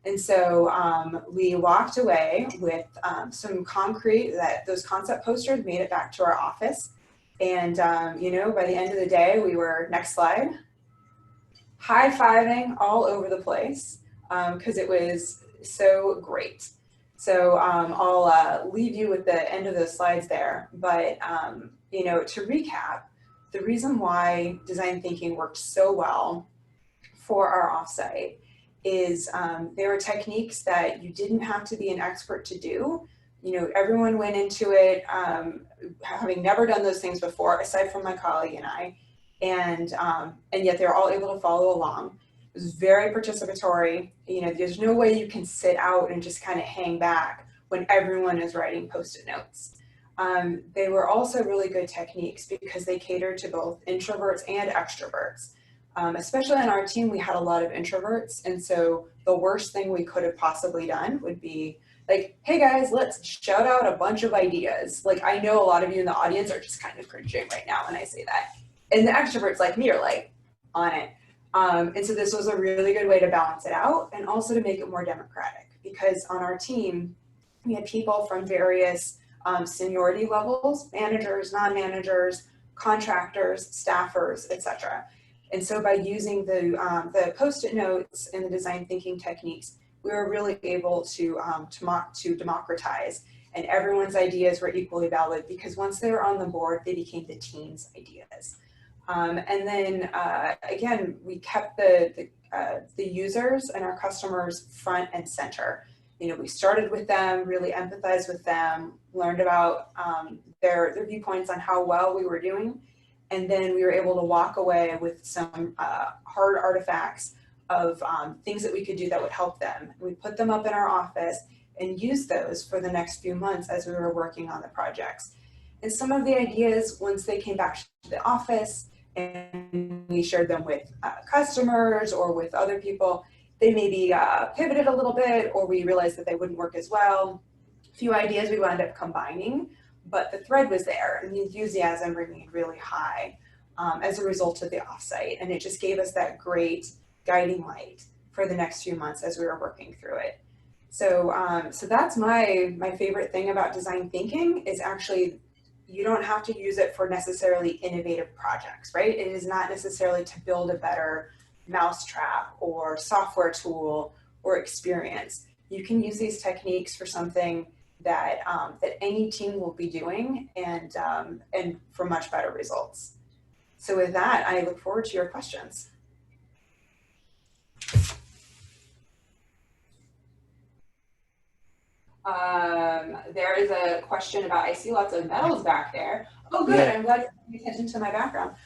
And so we walked away with some concrete, that those concept posters made it back to our office. And, by the end of the day, we were, next slide, high-fiving all over the place because it was so great. So I'll leave you with the end of those slides there. But, to recap, the reason why design thinking worked so well for our offsite is there were techniques that you didn't have to be an expert to do. Everyone went into it having never done those things before, aside from my colleague and I, and yet they were all able to follow along. It was very participatory. There's no way you can sit out and just kind of hang back when everyone is writing Post-it notes. They were also really good techniques because they catered to both introverts and extroverts. Especially on our team, we had a lot of introverts. And so the worst thing we could have possibly done would be like, hey guys, let's shout out a bunch of ideas. Like, I know a lot of you in the audience are just kind of cringing right now when I say that. And the extroverts like me are like on it. And so this was a really good way to balance it out and also to make it more democratic, because on our team, we had people from various seniority levels, managers, non-managers, contractors, staffers, etc. And so by using the Post-it notes and the design thinking techniques, we were really able to democratize, and everyone's ideas were equally valid, because once they were on the board, they became the team's ideas. And then again, we kept the users and our customers front and center. You know, we started with them, really empathized with them, learned about their viewpoints on how well we were doing. And then we were able to walk away with some hard artifacts of things that we could do that would help them. We put them up in our office and used those for the next few months as we were working on the projects. And some of the ideas, once they came back to the office and we shared them with customers or with other people, they maybe pivoted a little bit, or we realized that they wouldn't work as well. A few ideas we wound up combining, but the thread was there and the enthusiasm remained really high as a result of the offsite. And it just gave us that great guiding light for the next few months as we were working through it. So, so that's my favorite thing about design thinking, is actually you don't have to use it for necessarily innovative projects, right? It is not necessarily to build a better mousetrap or software tool or experience. You can use these techniques for something that that any team will be doing, and for much better results. So with that, I look forward to your questions. There is a question about, I see lots of medals back there. Oh, good. Yeah. I'm glad you're paying attention to my background.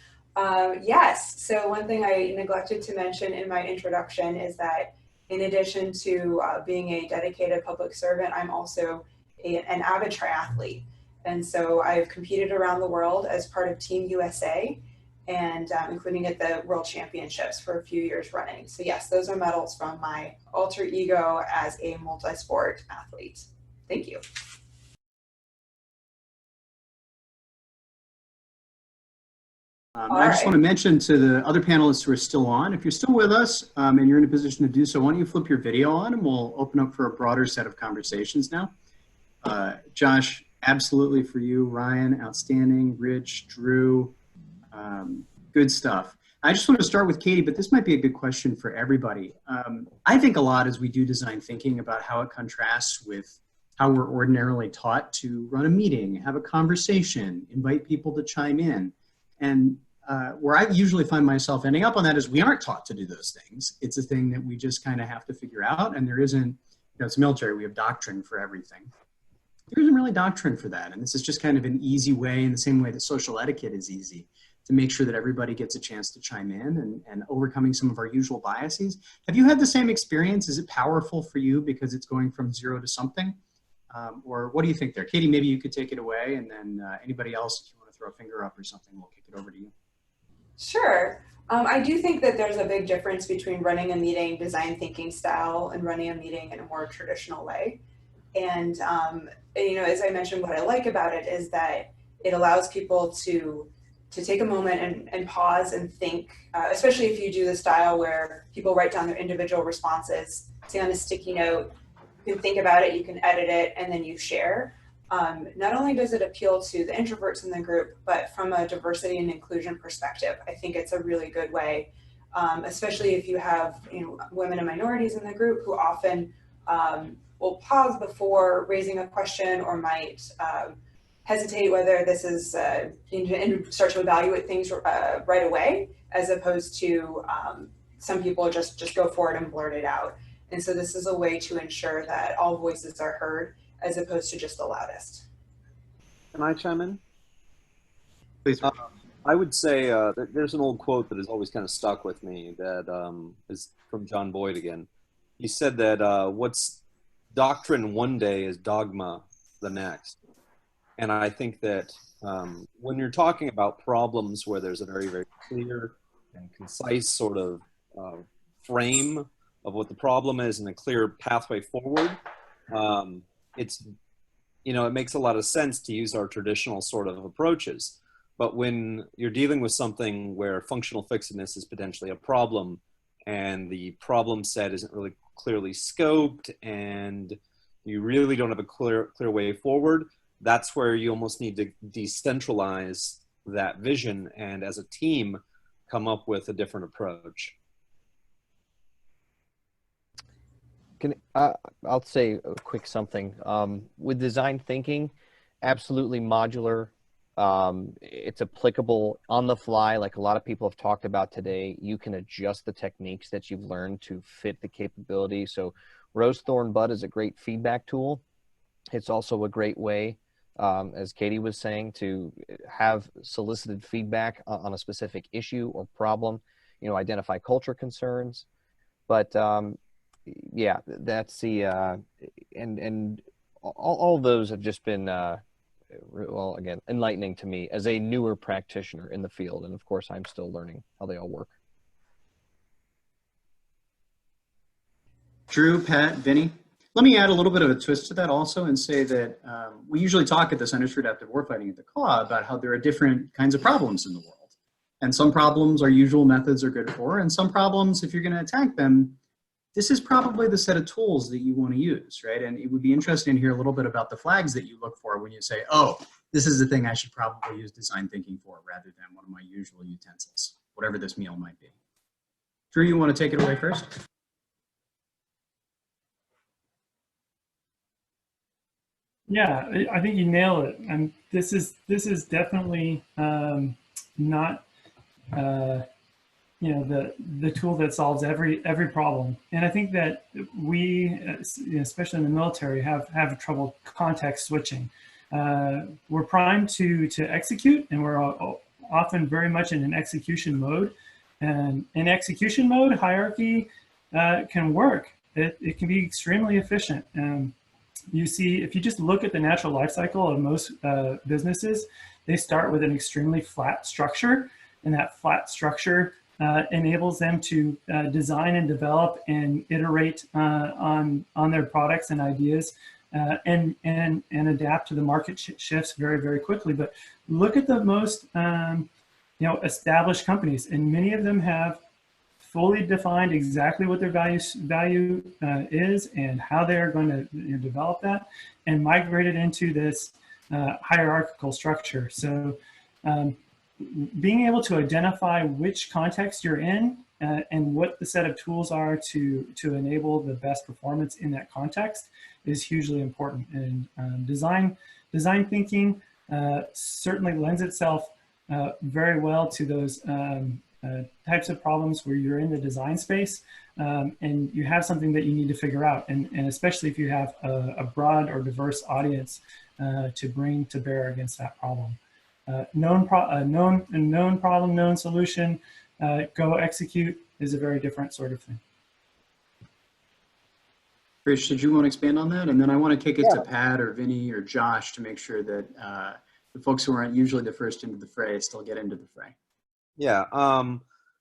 Yes. So one thing I neglected to mention in my introduction is that in addition to being a dedicated public servant, I'm also an avid triathlete. And so I've competed around the world as part of Team USA, and including at the World Championships for a few years running. So yes, those are medals from my alter ego as a multi-sport athlete. Thank you. I just want to mention to the other panelists who are still on, if you're still with us and you're in a position to do so, why don't you flip your video on and we'll open up for a broader set of conversations now. Josh, absolutely for you. Ryan, outstanding. Rich, Drew, good stuff. I just want to start with Katy, but this might be a good question for everybody. I think a lot as we do design thinking about how it contrasts with how we're ordinarily taught to run a meeting, have a conversation, invite people to chime in. And where I usually find myself ending up on that is we aren't taught to do those things. It's a thing that we just kind of have to figure out. And there isn't, you know, it's military, we have doctrine for everything. There isn't really doctrine for that. And this is just kind of an easy way, in the same way that social etiquette is easy, to make sure that everybody gets a chance to chime in and overcoming some of our usual biases. Have you had the same experience? Is it powerful for you because it's going from zero to something? Or what do you think there? Katy, maybe you could take it away, and then anybody else, if you want to throw a finger up or something, we'll kick it over to you. Sure. I do think that there's a big difference between running a meeting design thinking style and running a meeting in a more traditional way. And you know, as I mentioned, what I like about it is that it allows people to take a moment and pause and think, especially if you do the style where people write down their individual responses, say on a sticky note, you can think about it, you can edit it, and then you share. Not only does it appeal to the introverts in the group, but from a diversity and inclusion perspective, I think it's a really good way, especially if you have, you know, women and minorities in the group who often will pause before raising a question, or might hesitate whether this is, and start to evaluate things right away, as opposed to some people just go for it and blurt it out. And so this is a way to ensure that all voices are heard, as opposed to just the loudest. Can I chime in? Please. I would say there's an old quote that has always kind of stuck with me that is from John Boyd again. He said that what's doctrine one day is dogma the next. And I think that when you're talking about problems where there's a very, very clear and concise sort of frame of what the problem is and a clear pathway forward, it's, it makes a lot of sense to use our traditional sort of approaches. But when you're dealing with something where functional fixedness is potentially a problem and the problem set isn't really clearly scoped and you really don't have a clear way forward, that's where you almost need to decentralize that vision and as a team come up with a different approach. I'll say a quick something. With design thinking, absolutely modular. It's applicable on the fly, like a lot of people have talked about today. You can adjust the techniques that you've learned to fit the capability. So Rose, Thorn, Bud is a great feedback tool. It's also a great way, as Katie was saying, to have solicited feedback on a specific issue or problem, identify culture concerns. But yeah, that's the, and all those have just been, well, again, enlightening to me as a newer practitioner in the field. And of course, I'm still learning how they all work. Drew, Pat, Vinny, let me add a little bit of a twist to that also and say that we usually talk at the Centers for Adaptive Warfighting at the CAW about how there are different kinds of problems in the world. And some problems our usual methods are good for, and some problems, if you're going to attack them, this is probably the set of tools that you want to use, right? And it would be interesting to hear a little bit about the flags that you look for when you say, oh, this is the thing I should probably use design thinking for rather than one of my usual utensils, whatever this meal might be. Drew, you want to take it away first? Yeah, I think you nail it. And this is definitely not the tool that solves every problem. And I think that we, especially in the military, have trouble context switching. We're primed to execute, and we're often very much in an execution mode. And in execution mode, hierarchy can work. It can be extremely efficient. You see, if you just look at the natural life cycle of most businesses, they start with an extremely flat structure, and that flat structure enables them to design and develop and iterate on their products and ideas and adapt to the market shifts very, very quickly. But look at the most established companies, and many of them have fully defined exactly what their value is and how they're going to develop that and migrate it into this hierarchical structure. So being able to identify which context you're in and what the set of tools are to enable the best performance in that context is hugely important. And design thinking certainly lends itself very well to those types of problems where you're in the design space and you have something that you need to figure out. And especially if you have a broad or diverse audience to bring to bear against that problem. Known problem, known solution, go execute is a very different sort of thing. Rich, did you want to expand on that? And then I want to kick it to Pat or Vinny or Josh to make sure that the folks who aren't usually the first into the fray still get into the fray. Yeah.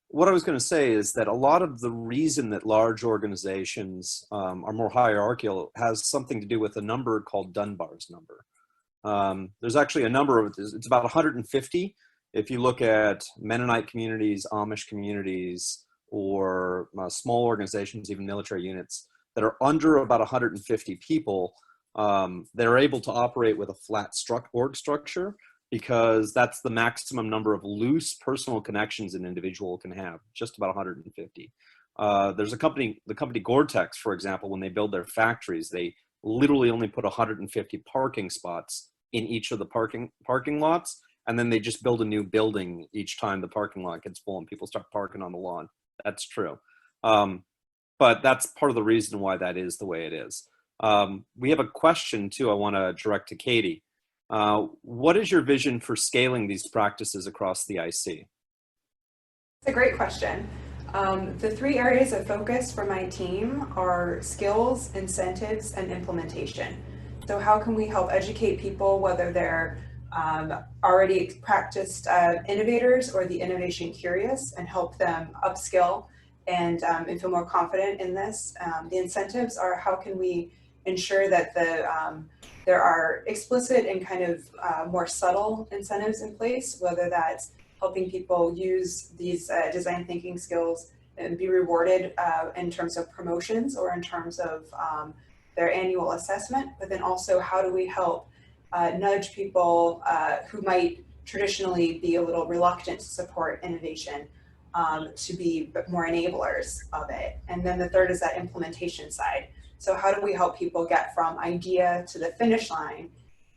What I was going to say is that a lot of the reason that large organizations are more hierarchical has something to do with a number called Dunbar's number. There's actually a number of, it's about 150. If you look at Mennonite communities, Amish communities, or small organizations, even military units that are under about 150 people, they're able to operate with a flat org structure because that's the maximum number of loose personal connections an individual can have, just about 150. There's a company, the company Gore-Tex, for example, when they build their factories, they literally only put 150 parking spots in each of the parking lots, and then they just build a new building each time the parking lot gets full and people start parking on the lawn. That's true. But that's part of the reason why that is the way it is. We have a question too I want to direct to Katy. What is your vision for scaling these practices across the IC? It's a great question. The three areas of focus for my team are skills, incentives, and implementation. So how can we help educate people, whether they're already practiced innovators or the innovation curious and help them upskill and feel more confident in this. The incentives are how can we ensure that there are explicit and kind of more subtle incentives in place, whether that's helping people use these design thinking skills and be rewarded in terms of promotions or in terms of their annual assessment, but then also how do we help nudge people who might traditionally be a little reluctant to support innovation to be more enablers of it. And then the third is that implementation side. So how do we help people get from idea to the finish line?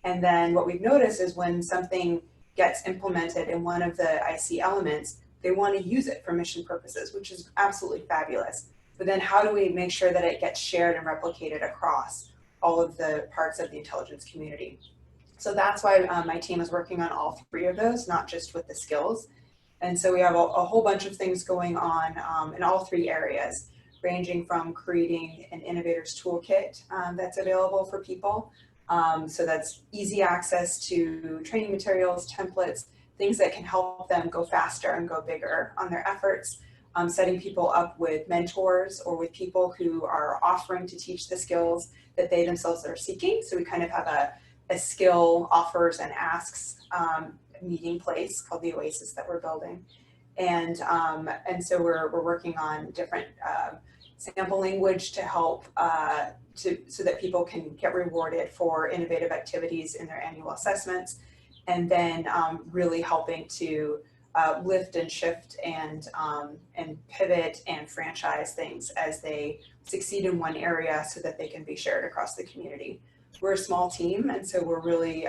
And then what we've noticed is when something gets implemented in one of the IC elements, they want to use it for mission purposes, which is absolutely fabulous. But then how do we make sure that it gets shared and replicated across all of the parts of the intelligence community? So that's why my team is working on all three of those, not just with the skills. And so we have a whole bunch of things going on in all three areas, ranging from creating an innovator's toolkit that's available for people. So that's easy access to training materials, templates, things that can help them go faster and go bigger on their efforts. Setting people up with mentors or with people who are offering to teach the skills that they themselves are seeking. So we kind of have a skill offers and asks meeting place called the Oasis that we're building. And so we're working on different sample language to help so that people can get rewarded for innovative activities in their annual assessments, and then really helping to lift and shift and pivot and franchise things as they succeed in one area so that they can be shared across the community. We're a small team, and so we're really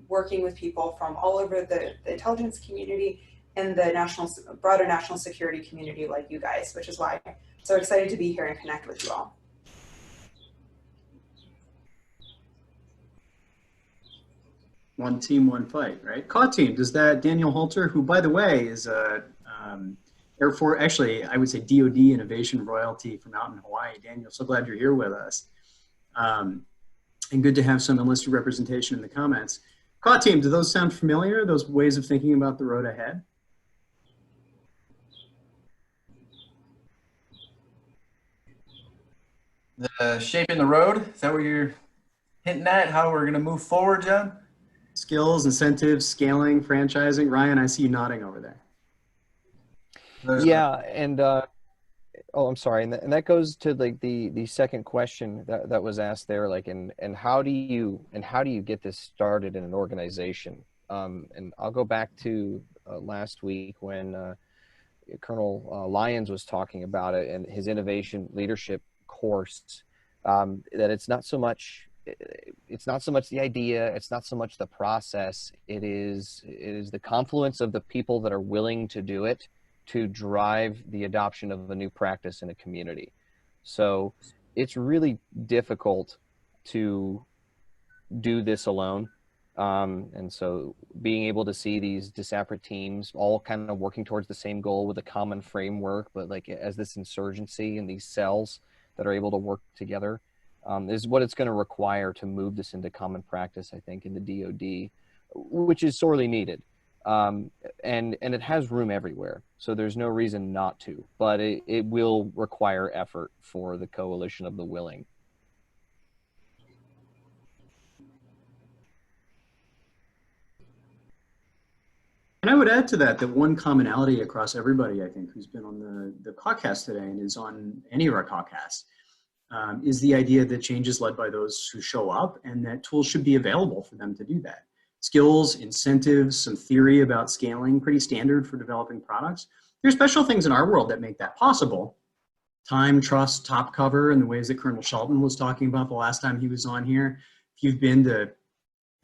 working with people from all over the intelligence community and the broader national security community like you guys, which is why I'm so excited to be here and connect with you all. One team, one fight, right? CAW team, does that Daniel Halter, who by the way is a Air Force, actually I would say DoD innovation royalty from out in Hawaii. Daniel, so glad you're here with us. And good to have some enlisted representation in the comments. CAW team, do those sound familiar, those ways of thinking about the road ahead? The shaping the road, is that what you're hinting at? How we're gonna move forward, John? Skills, incentives, scaling, franchising. Ryan, I see you nodding over there. Yeah, and oh, I'm sorry, and that goes to like the second question that was asked there, like, and how do you get this started in an organization? And I'll go back to last week when Colonel Lyons was talking about it and his innovation leadership course. That it's not so much the idea, it's not so much the process. It is the confluence of the people that are willing to do it to drive the adoption of a new practice in a community. So it's really difficult to do this alone. And so being able to see these disparate teams all kind of working towards the same goal with a common framework, but like as this insurgency and these cells that are able to work together is what it's going to require to move this into common practice, I think, in the DoD, which is sorely needed. And it has room everywhere, so there's no reason not to, but it will require effort for the coalition of the willing. And I would add to that one commonality across everybody, I think, who's been on the CAWcast today and is on any of our CAWcasts, is the idea that change is led by those who show up and that tools should be available for them to do that. Skills, incentives, some theory about scaling, pretty standard for developing products. There's special things in our world that make that possible. Time, trust, top cover, and the ways that Colonel Shelton was talking about the last time he was on here. If you've been to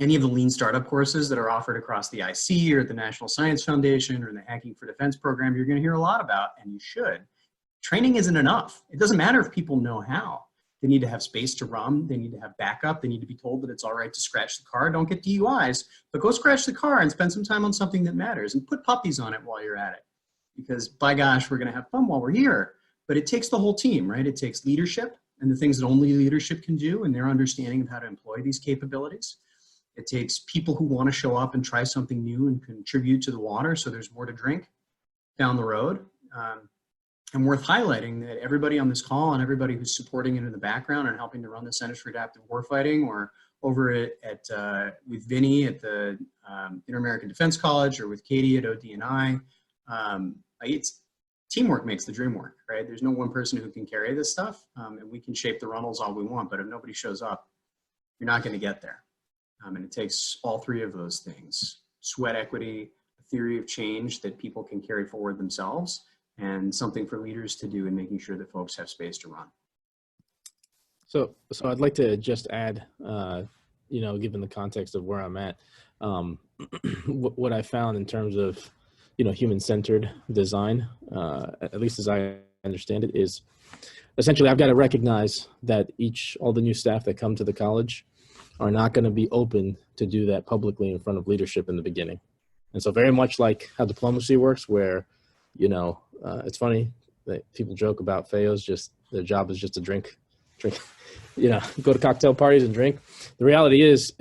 any of the lean startup courses that are offered across the IC or at the National Science Foundation or the Hacking for Defense program, you're going to hear a lot about, and you should. Training isn't enough. It doesn't matter if people know how. They need to have space to run. They need to have backup. They need to be told that it's all right to scratch the car. Don't get DUIs, but go scratch the car and spend some time on something that matters and put puppies on it while you're at it. Because by gosh, we're going to have fun while we're here. But it takes the whole team, right? It takes leadership and the things that only leadership can do and their understanding of how to employ these capabilities. It takes people who want to show up and try something new and contribute to the water so there's more to drink down the road. And worth highlighting that everybody on this call and everybody who's supporting it in the background and helping to run the Centers for Adaptive Warfighting, or over with Vinny at the Inter-American Defense College, or with Katy at OD&I, it's teamwork makes the dream work, right? There's no one person who can carry this stuff, and we can shape the runnels all we want, but if nobody shows up, you're not going to get there. And it takes all three of those things: sweat equity, a theory of change that people can carry forward themselves, and something for leaders to do in making sure that folks have space to run. So I'd like to just add, given the context of where I'm at, what I found in terms of, human-centered design, at least as I understand it, is essentially I've got to recognize that all the new staff that come to the college are not going to be open to do that publicly in front of leadership in the beginning. And so very much like how diplomacy works, where, it's funny that people joke about FAOs, their job is just to drink, go to cocktail parties and drink. The reality is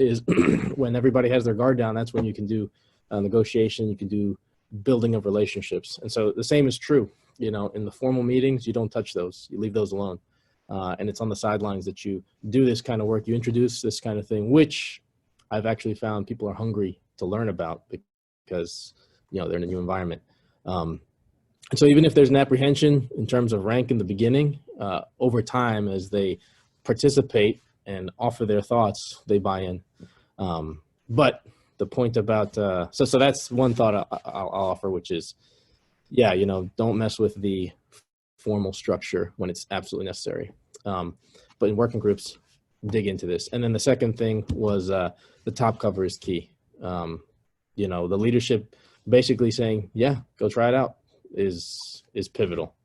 when everybody has their guard down, that's when you can do negotiation, you can do building of relationships. And so the same is true, in the formal meetings, you don't touch those, you leave those alone. And it's on the sidelines that you do this kind of work, you introduce this kind of thing, which I've actually found people are hungry to learn about because, they're in a new environment. And so even if there's an apprehension in terms of rank in the beginning, over time, as they participate and offer their thoughts, they buy in. But the point about, so that's one thought I'll offer, which is, don't mess with the formal structure when it's absolutely necessary. But in working groups, dig into this. And then the second thing was the top cover is key. The leadership basically saying, yeah, go try it out is pivotal.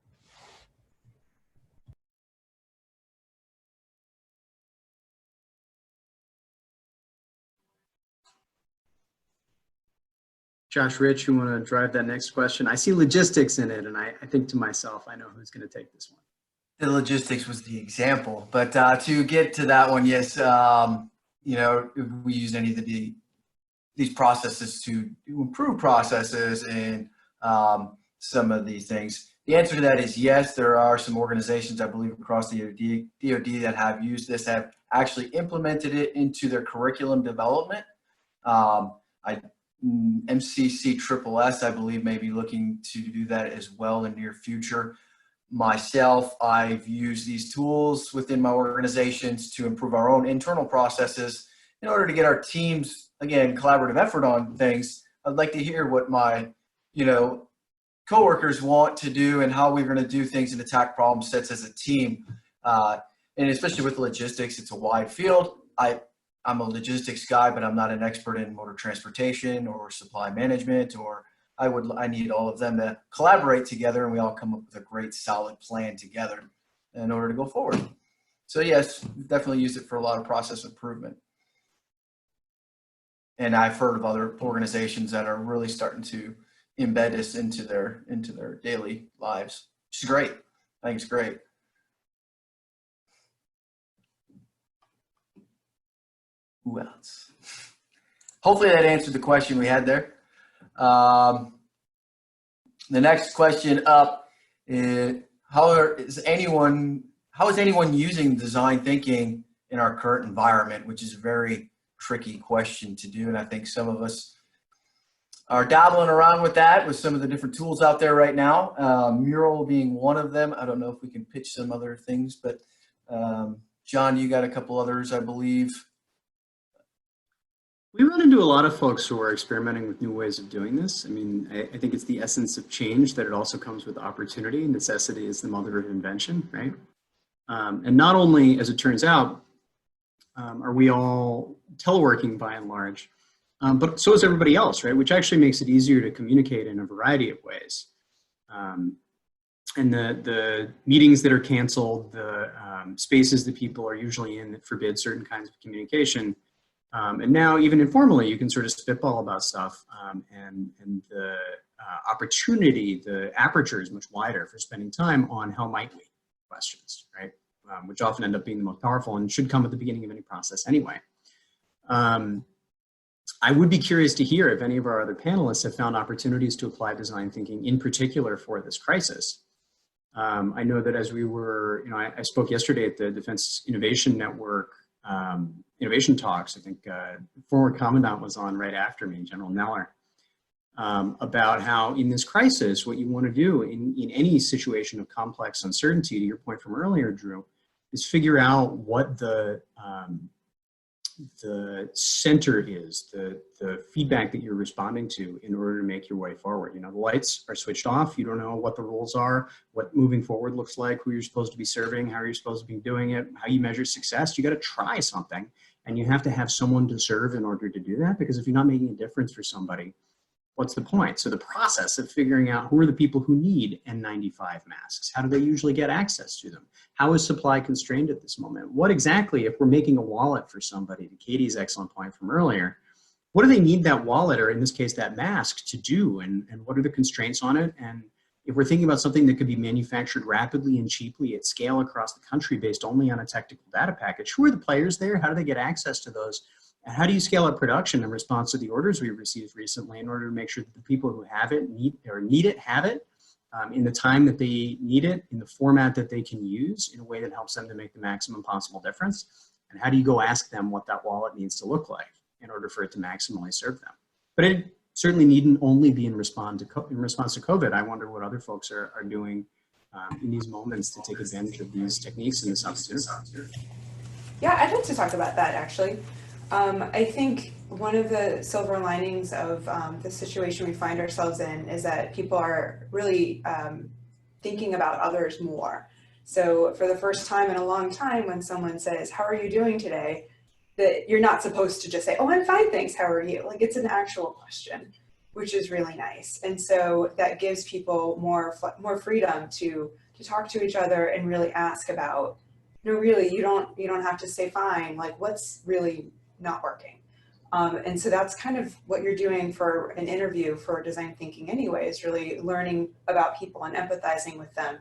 Josh, Rich, you want to drive that next question? I see logistics in it, and I think to myself, I know who's going to take this one. The logistics was the example, but to get to that one, yes, if we use any of these processes to improve processes and some of these things. The answer to that is yes. There are some organizations, I believe, across the DoD that have used this, have actually implemented it into their curriculum development. MCCSS, I believe, may be looking to do that as well in the near future. Myself, I've used these tools within my organizations to improve our own internal processes in order to get our teams, again, collaborative effort on things. I'd like to hear what my, coworkers want to do and how we're going to do things and attack problem sets as a team. And especially with logistics, it's a wide field. I'm a logistics guy, but I'm not an expert in motor transportation or supply management, or I need all of them to collaborate together and we all come up with a great solid plan together in order to go forward. So yes, definitely use it for a lot of process improvement. And I've heard of other organizations that are really starting to embed this into their daily lives, which is great. I think it's great. Who else? Hopefully that answered the question we had there. The next question up is how is anyone using design thinking in our current environment, which is a very tricky question to do. And I think some of us are dabbling around with that with some of the different tools out there right now. Mural being one of them. I don't know if we can pitch some other things, but John, you got a couple others, I believe. We run into a lot of folks who are experimenting with new ways of doing this. I mean, I think it's the essence of change that it also comes with opportunity. Necessity is the mother of invention, right? And not only, as it turns out, are we all teleworking by and large, but so is everybody else, right? Which actually makes it easier to communicate in a variety of ways. And the meetings that are canceled, the spaces that people are usually in that forbid certain kinds of communication. And now even informally, you can sort of spitball about stuff, and the opportunity, the aperture is much wider for spending time on how might we questions, right? Which often end up being the most powerful and should come at the beginning of any process anyway. I would be curious to hear if any of our other panelists have found opportunities to apply design thinking in particular for this crisis. I know that as we were, I spoke yesterday at the Defense Innovation Network innovation talks. I think former commandant was on right after me, General Neller, about how in this crisis, what you want to do in any situation of complex uncertainty, to your point from earlier, Drew, is figure out what the center is, the feedback that you're responding to in order to make your way forward. The lights are switched off. You don't know what the rules are, what moving forward looks like, who you're supposed to be serving, how you're supposed to be doing it, how you measure success. You got to try something, and you have to have someone to serve in order to do that, because if you're not making a difference for somebody, what's the point? So the process of figuring out who are the people who need N95 masks, how do they usually get access to them? How is supply constrained at this moment? What exactly, if we're making a wallet for somebody, to Katie's excellent point from earlier, what do they need that wallet, or in this case, that mask, to do? And what are the constraints on it? And if we're thinking about something that could be manufactured rapidly and cheaply at scale across the country based only on a technical data package, who are the players there? How do they get access to those? And how do you scale up production in response to the orders we received recently in order to make sure that the people who have it, need it, have it in the time that they need it, in the format that they can use, in a way that helps them to make the maximum possible difference? And how do you go ask them what that wallet needs to look like in order for it to maximally serve them? But it certainly needn't only be in response to COVID. I wonder what other folks are doing in these moments to take advantage of these techniques and this opportunity. Yeah, I'd like to talk about that, actually. I think one of the silver linings of the situation we find ourselves in is that people are really thinking about others more. So for the first time in a long time, when someone says, "How are you doing today?" that you're not supposed to just say, "Oh, I'm fine, thanks, how are you?" Like, it's an actual question, which is really nice. And so that gives people more freedom to talk to each other and really ask about, really, you don't have to say fine, like, what's really not working. And so that's kind of what you're doing for an interview for design thinking anyway, is really learning about people and empathizing with them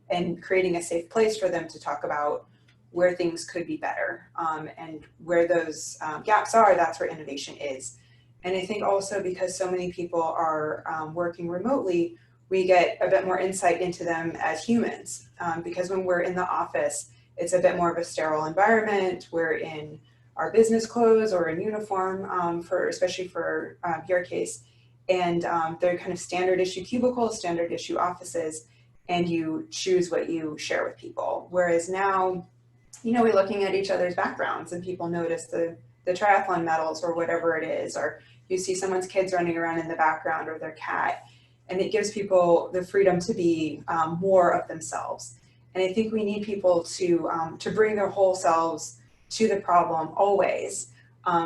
and creating a safe place for them to talk about where things could be better, and where those gaps are. That's where innovation is. And I think also because so many people are working remotely, we get a bit more insight into them as humans, because when we're in the office, it's a bit more of a sterile environment. We're in our business clothes or in uniform, especially for your case, and they're kind of standard issue cubicles, standard issue offices, and you choose what you share with people. Whereas now, we're looking at each other's backgrounds, and people notice the triathlon medals or whatever it is, or you see someone's kids running around in the background or their cat, and it gives people the freedom to be more of themselves. And I think we need people to bring their whole selves to the problem always,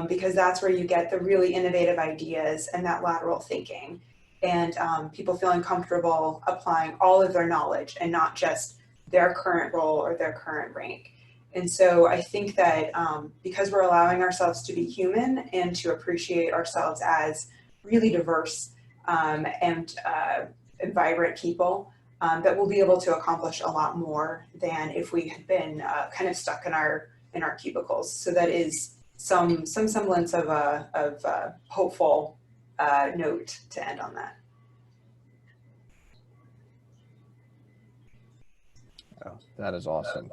because that's where you get the really innovative ideas and that lateral thinking, and people feeling comfortable applying all of their knowledge and not just their current role or their current rank. And so I think that because we're allowing ourselves to be human and to appreciate ourselves as really diverse and vibrant people, that we'll be able to accomplish a lot more than if we had been kind of stuck in our cubicles. So that is some semblance of a hopeful note to end on that. Oh, that is awesome.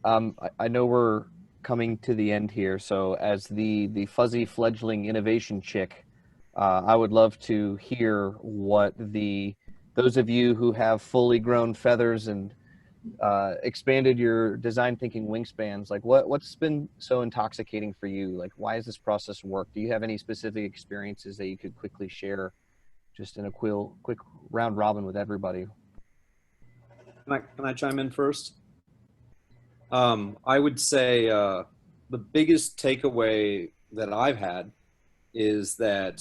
I know we're coming to the end here, so as the fuzzy fledgling innovation chick, I would love to hear what those of you who have fully grown feathers and expanded your design thinking wingspans, like what's been so intoxicating for you? Like, why does this process work? Do you have any specific experiences that you could quickly share, just in a quick round robin with everybody? Can I chime in first? I would say the biggest takeaway that I've had is that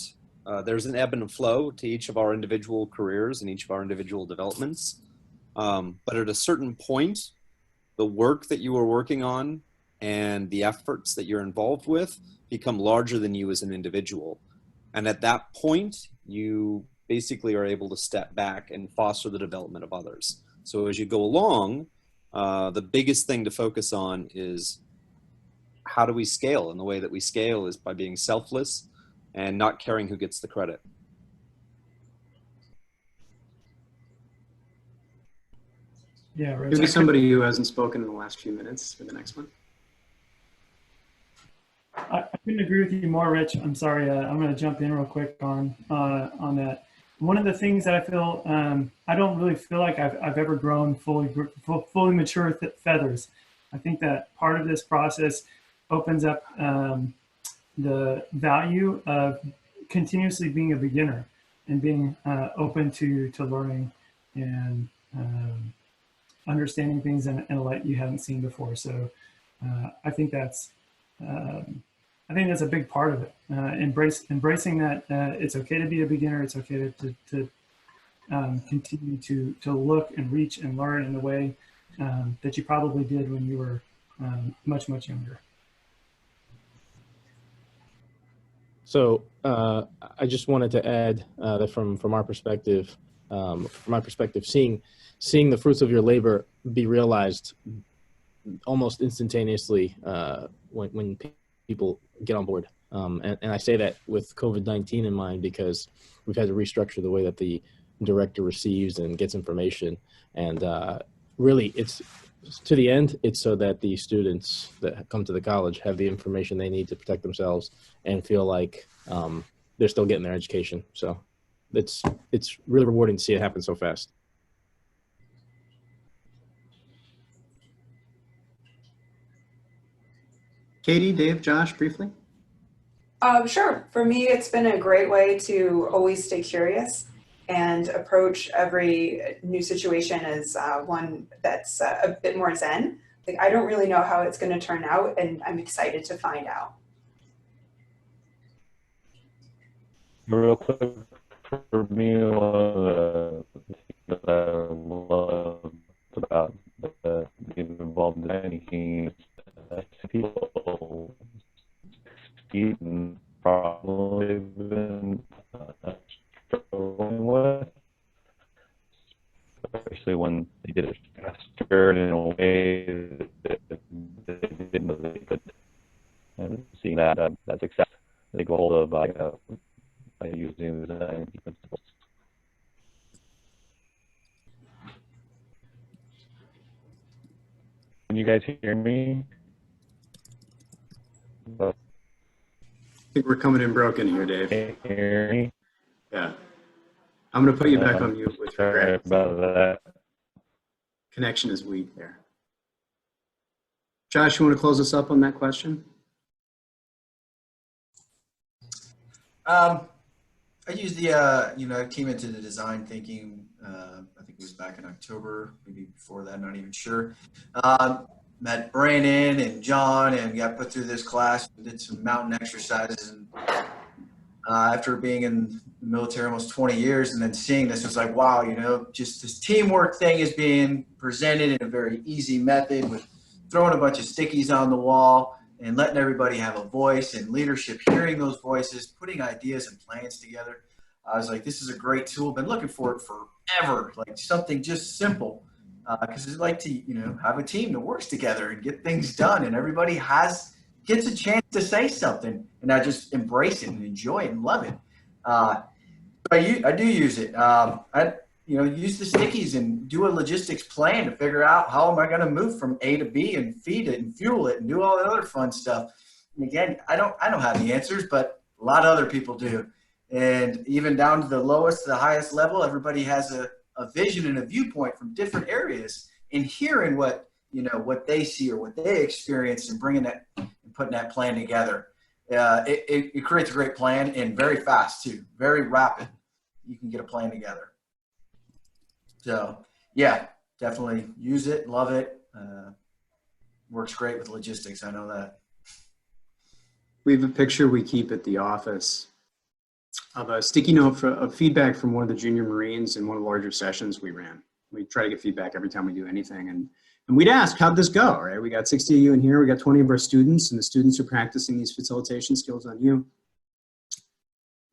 there's an ebb and flow to each of our individual careers and each of our individual developments. But at a certain point, the work that you are working on and the efforts that you're involved with become larger than you as an individual. And at that point, you basically are able to step back and foster the development of others. So as you go along, the biggest thing to focus on is how do we scale? And the way that we scale is by being selfless and not caring who gets the credit. Yeah, Rich, Maybe somebody who hasn't spoken in the last few minutes for the next one. I couldn't agree with you more, Rich. I'm sorry. I'm going to jump in real quick on that. One of the things that I feel, I don't really feel like I've ever grown fully mature feathers. I think that part of this process opens up the value of continuously being a beginner and being open to learning and understanding things in a light you haven't seen before. So I think that's a big part of it. Embracing that it's okay to be a beginner. It's okay to continue to look and reach and learn in the way that you probably did when you were much younger. So I just wanted to add that from my perspective, seeing the fruits of your labor be realized almost instantaneously when people get on board. And I say that with COVID-19 in mind, because we've had to restructure the way that the director receives and gets information. And really, it's to the end, it's so that the students that come to the college have the information they need to protect themselves and feel like they're still getting their education. So it's really rewarding to see it happen so fast. Katie, Dave, Josh, briefly. Sure. For me, it's been a great way to always stay curious and approach every new situation as one that's a bit more zen. Like, I don't really know how it's going to turn out, and I'm excited to find out. Real quick, for me, one of the things that I love about being involved in anything is people succeed in problems they've been struggling with, especially when they did it faster and in a way that they didn't know they could. And seeing that success they go hold of by using the design principles. Can you guys hear me? I think we're coming in broken here, Dave. Can you hear me? Yeah. I'm going to put you back on mute with Sorry regret. about that. Connection is weak there. Josh, you want to close us up on that question? I used the, I came into the design thinking, I think it was back in October, maybe before that, not even sure. Met Brandon and John and got put through this class, did some mountain exercises. And after being in the military almost 20 years and then seeing this, it was like, wow, just this teamwork thing is being presented in a very easy method with throwing a bunch of stickies on the wall and letting everybody have a voice and leadership, hearing those voices, putting ideas and plans together. I was like, this is a great tool. Been looking for it forever, like something just simple. Because I'd like to, have a team that works together and get things done, and everybody gets a chance to say something, and I just embrace it and enjoy it and love it. I do use it. I use the stickies and do a logistics plan to figure out how am I going to move from A to B and feed it and fuel it and do all the other fun stuff. And again, I don't have the answers, but a lot of other people do. And even down to the lowest, the highest level, everybody has a vision and a viewpoint from different areas, and hearing what they see or what they experience and bringing that and putting that plan together. It creates a great plan, and very fast too, very rapid. You can get a plan together. So yeah, definitely use it, love it. Works great with logistics. I know that. We have a picture we keep at the office of a sticky note of feedback from one of the junior Marines in one of the larger sessions we ran. We try to get feedback every time we do anything. And we'd ask, how'd this go, right? We got 60 of you in here. We got 20 of our students, and the students are practicing these facilitation skills on you.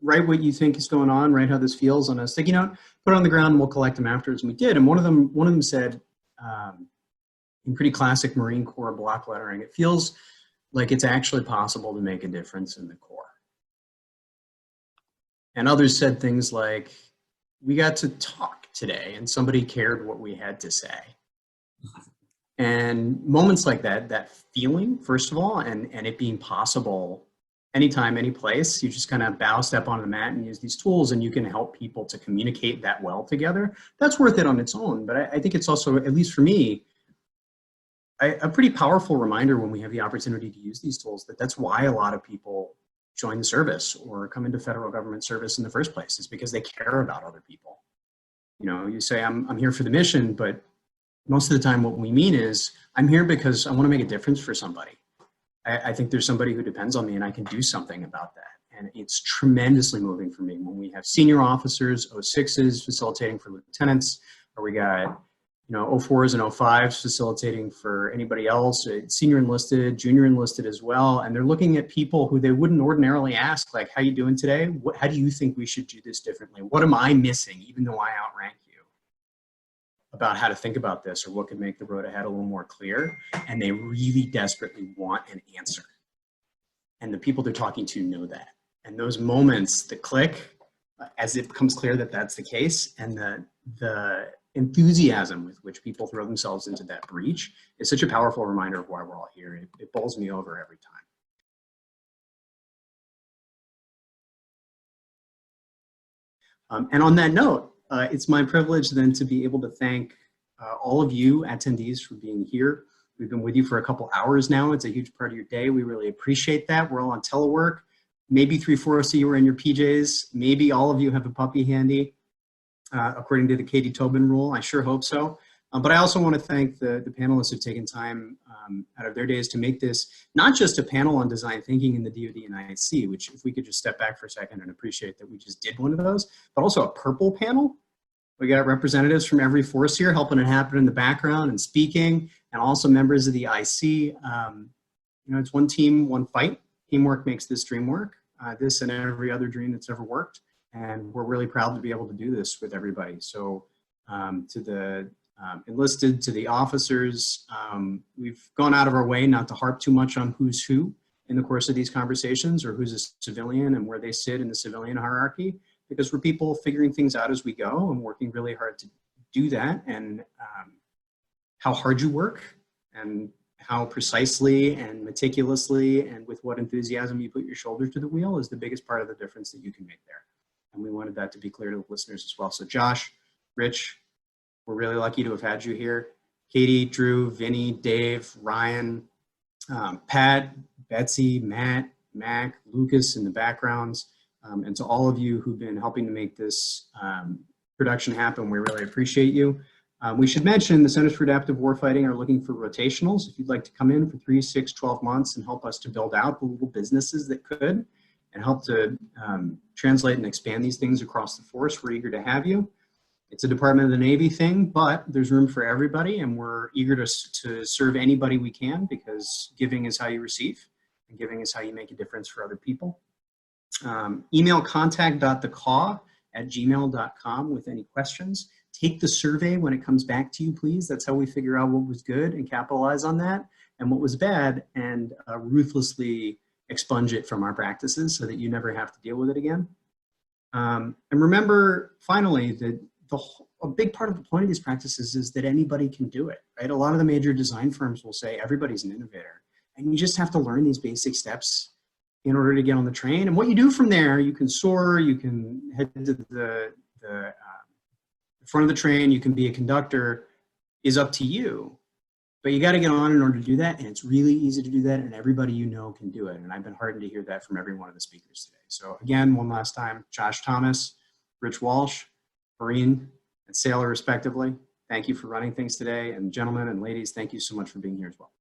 Write what you think is going on, write how this feels on a sticky note, put it on the ground, and we'll collect them afterwards. And we did. And one of them said, in pretty classic Marine Corps block lettering, it feels like it's actually possible to make a difference in the Corps. And others said things like, we got to talk today and somebody cared what we had to say. And moments like that, that feeling, first of all, and it being possible anytime, any place, you just kind of bow, step onto the mat and use these tools, and you can help people to communicate that well together. That's worth it on its own. But I think it's also, at least for me, a pretty powerful reminder when we have the opportunity to use these tools, that that's why a lot of people join the service or come into federal government service in the first place. It's because they care about other people. You know, you say, I'm here for the mission, but most of the time what we mean is, I'm here because I want to make a difference for somebody. I think there's somebody who depends on me and I can do something about that. And it's tremendously moving for me when we have senior officers, 06s facilitating for lieutenants, or we got, 04s and 05s facilitating for anybody else, senior enlisted, junior enlisted as well. And they're looking at people who they wouldn't ordinarily ask, like, how you doing today? How do you think we should do this differently? What am I missing, even though I outrank you, about how to think about this, or what could make the road ahead a little more clear? And they really desperately want an answer. And the people they're talking to know that. And those moments, the click, as it becomes clear that that's the case, and the enthusiasm with which people throw themselves into that breach is such a powerful reminder of why we're all here. It bowls me over every time. And on that note, it's my privilege then to be able to thank all of you attendees for being here. We've been with you for a couple hours now. It's a huge part of your day. We really appreciate that. We're all on telework. Maybe 3/4 of you are in your PJs. Maybe all of you have a puppy handy, according to the Katy Tobin rule. I sure hope so. But I also want to thank the panelists who've taken time out of their days to make this not just a panel on design thinking in the DoD and IC, which, if we could just step back for a second and appreciate that we just did one of those, but also a purple panel. We got representatives from every force here helping it happen in the background and speaking, and also members of the IC. It's one team, one fight. Teamwork makes this dream work, this and every other dream that's ever worked. And we're really proud to be able to do this with everybody. So to the enlisted, to the officers, we've gone out of our way not to harp too much on who's who in the course of these conversations, or who's a civilian and where they sit in the civilian hierarchy, because we're people figuring things out as we go and working really hard to do that. And how hard you work and how precisely and meticulously and with what enthusiasm you put your shoulder to the wheel is the biggest part of the difference that you can make there. And we wanted that to be clear to the listeners as well. So Josh, Rich, we're really lucky to have had you here. Katy, Drew, Vinny, Dave, Ryan, Pat, Betsy, Matt, Mac, Lucas in the backgrounds, and to all of you who've been helping to make this production happen, we really appreciate you. We should mention the Centers for Adaptive Warfighting are looking for rotationals. If you'd like to come in for 3, 6, 12 months and help us to build out the little businesses that could, and help to translate and expand these things across the force, we're eager to have you. It's a Department of the Navy thing, but there's room for everybody, and we're eager to serve anybody we can, because giving is how you receive, and giving is how you make a difference for other people. Email contact.thecaw@gmail.com with any questions. Take the survey when it comes back to you, please. That's how we figure out what was good and capitalize on that, and what was bad, and ruthlessly expunge it from our practices so that you never have to deal with it again. And remember, finally, that a big part of the point of these practices is that anybody can do it, right? A lot of the major design firms will say everybody's an innovator, and you just have to learn these basic steps in order to get on the train. And what you do from there, you can soar, you can head to the front of the train, you can be a conductor, is up to you. But you got to get on in order to do that, and it's really easy to do that, and everybody you know can do it. And I've been heartened to hear that from every one of the speakers today. So again, one last time, Josh Thomas, Rich Walsh, Marine, and Sailor respectively, thank you for running things today. And gentlemen and ladies, thank you so much for being here as well.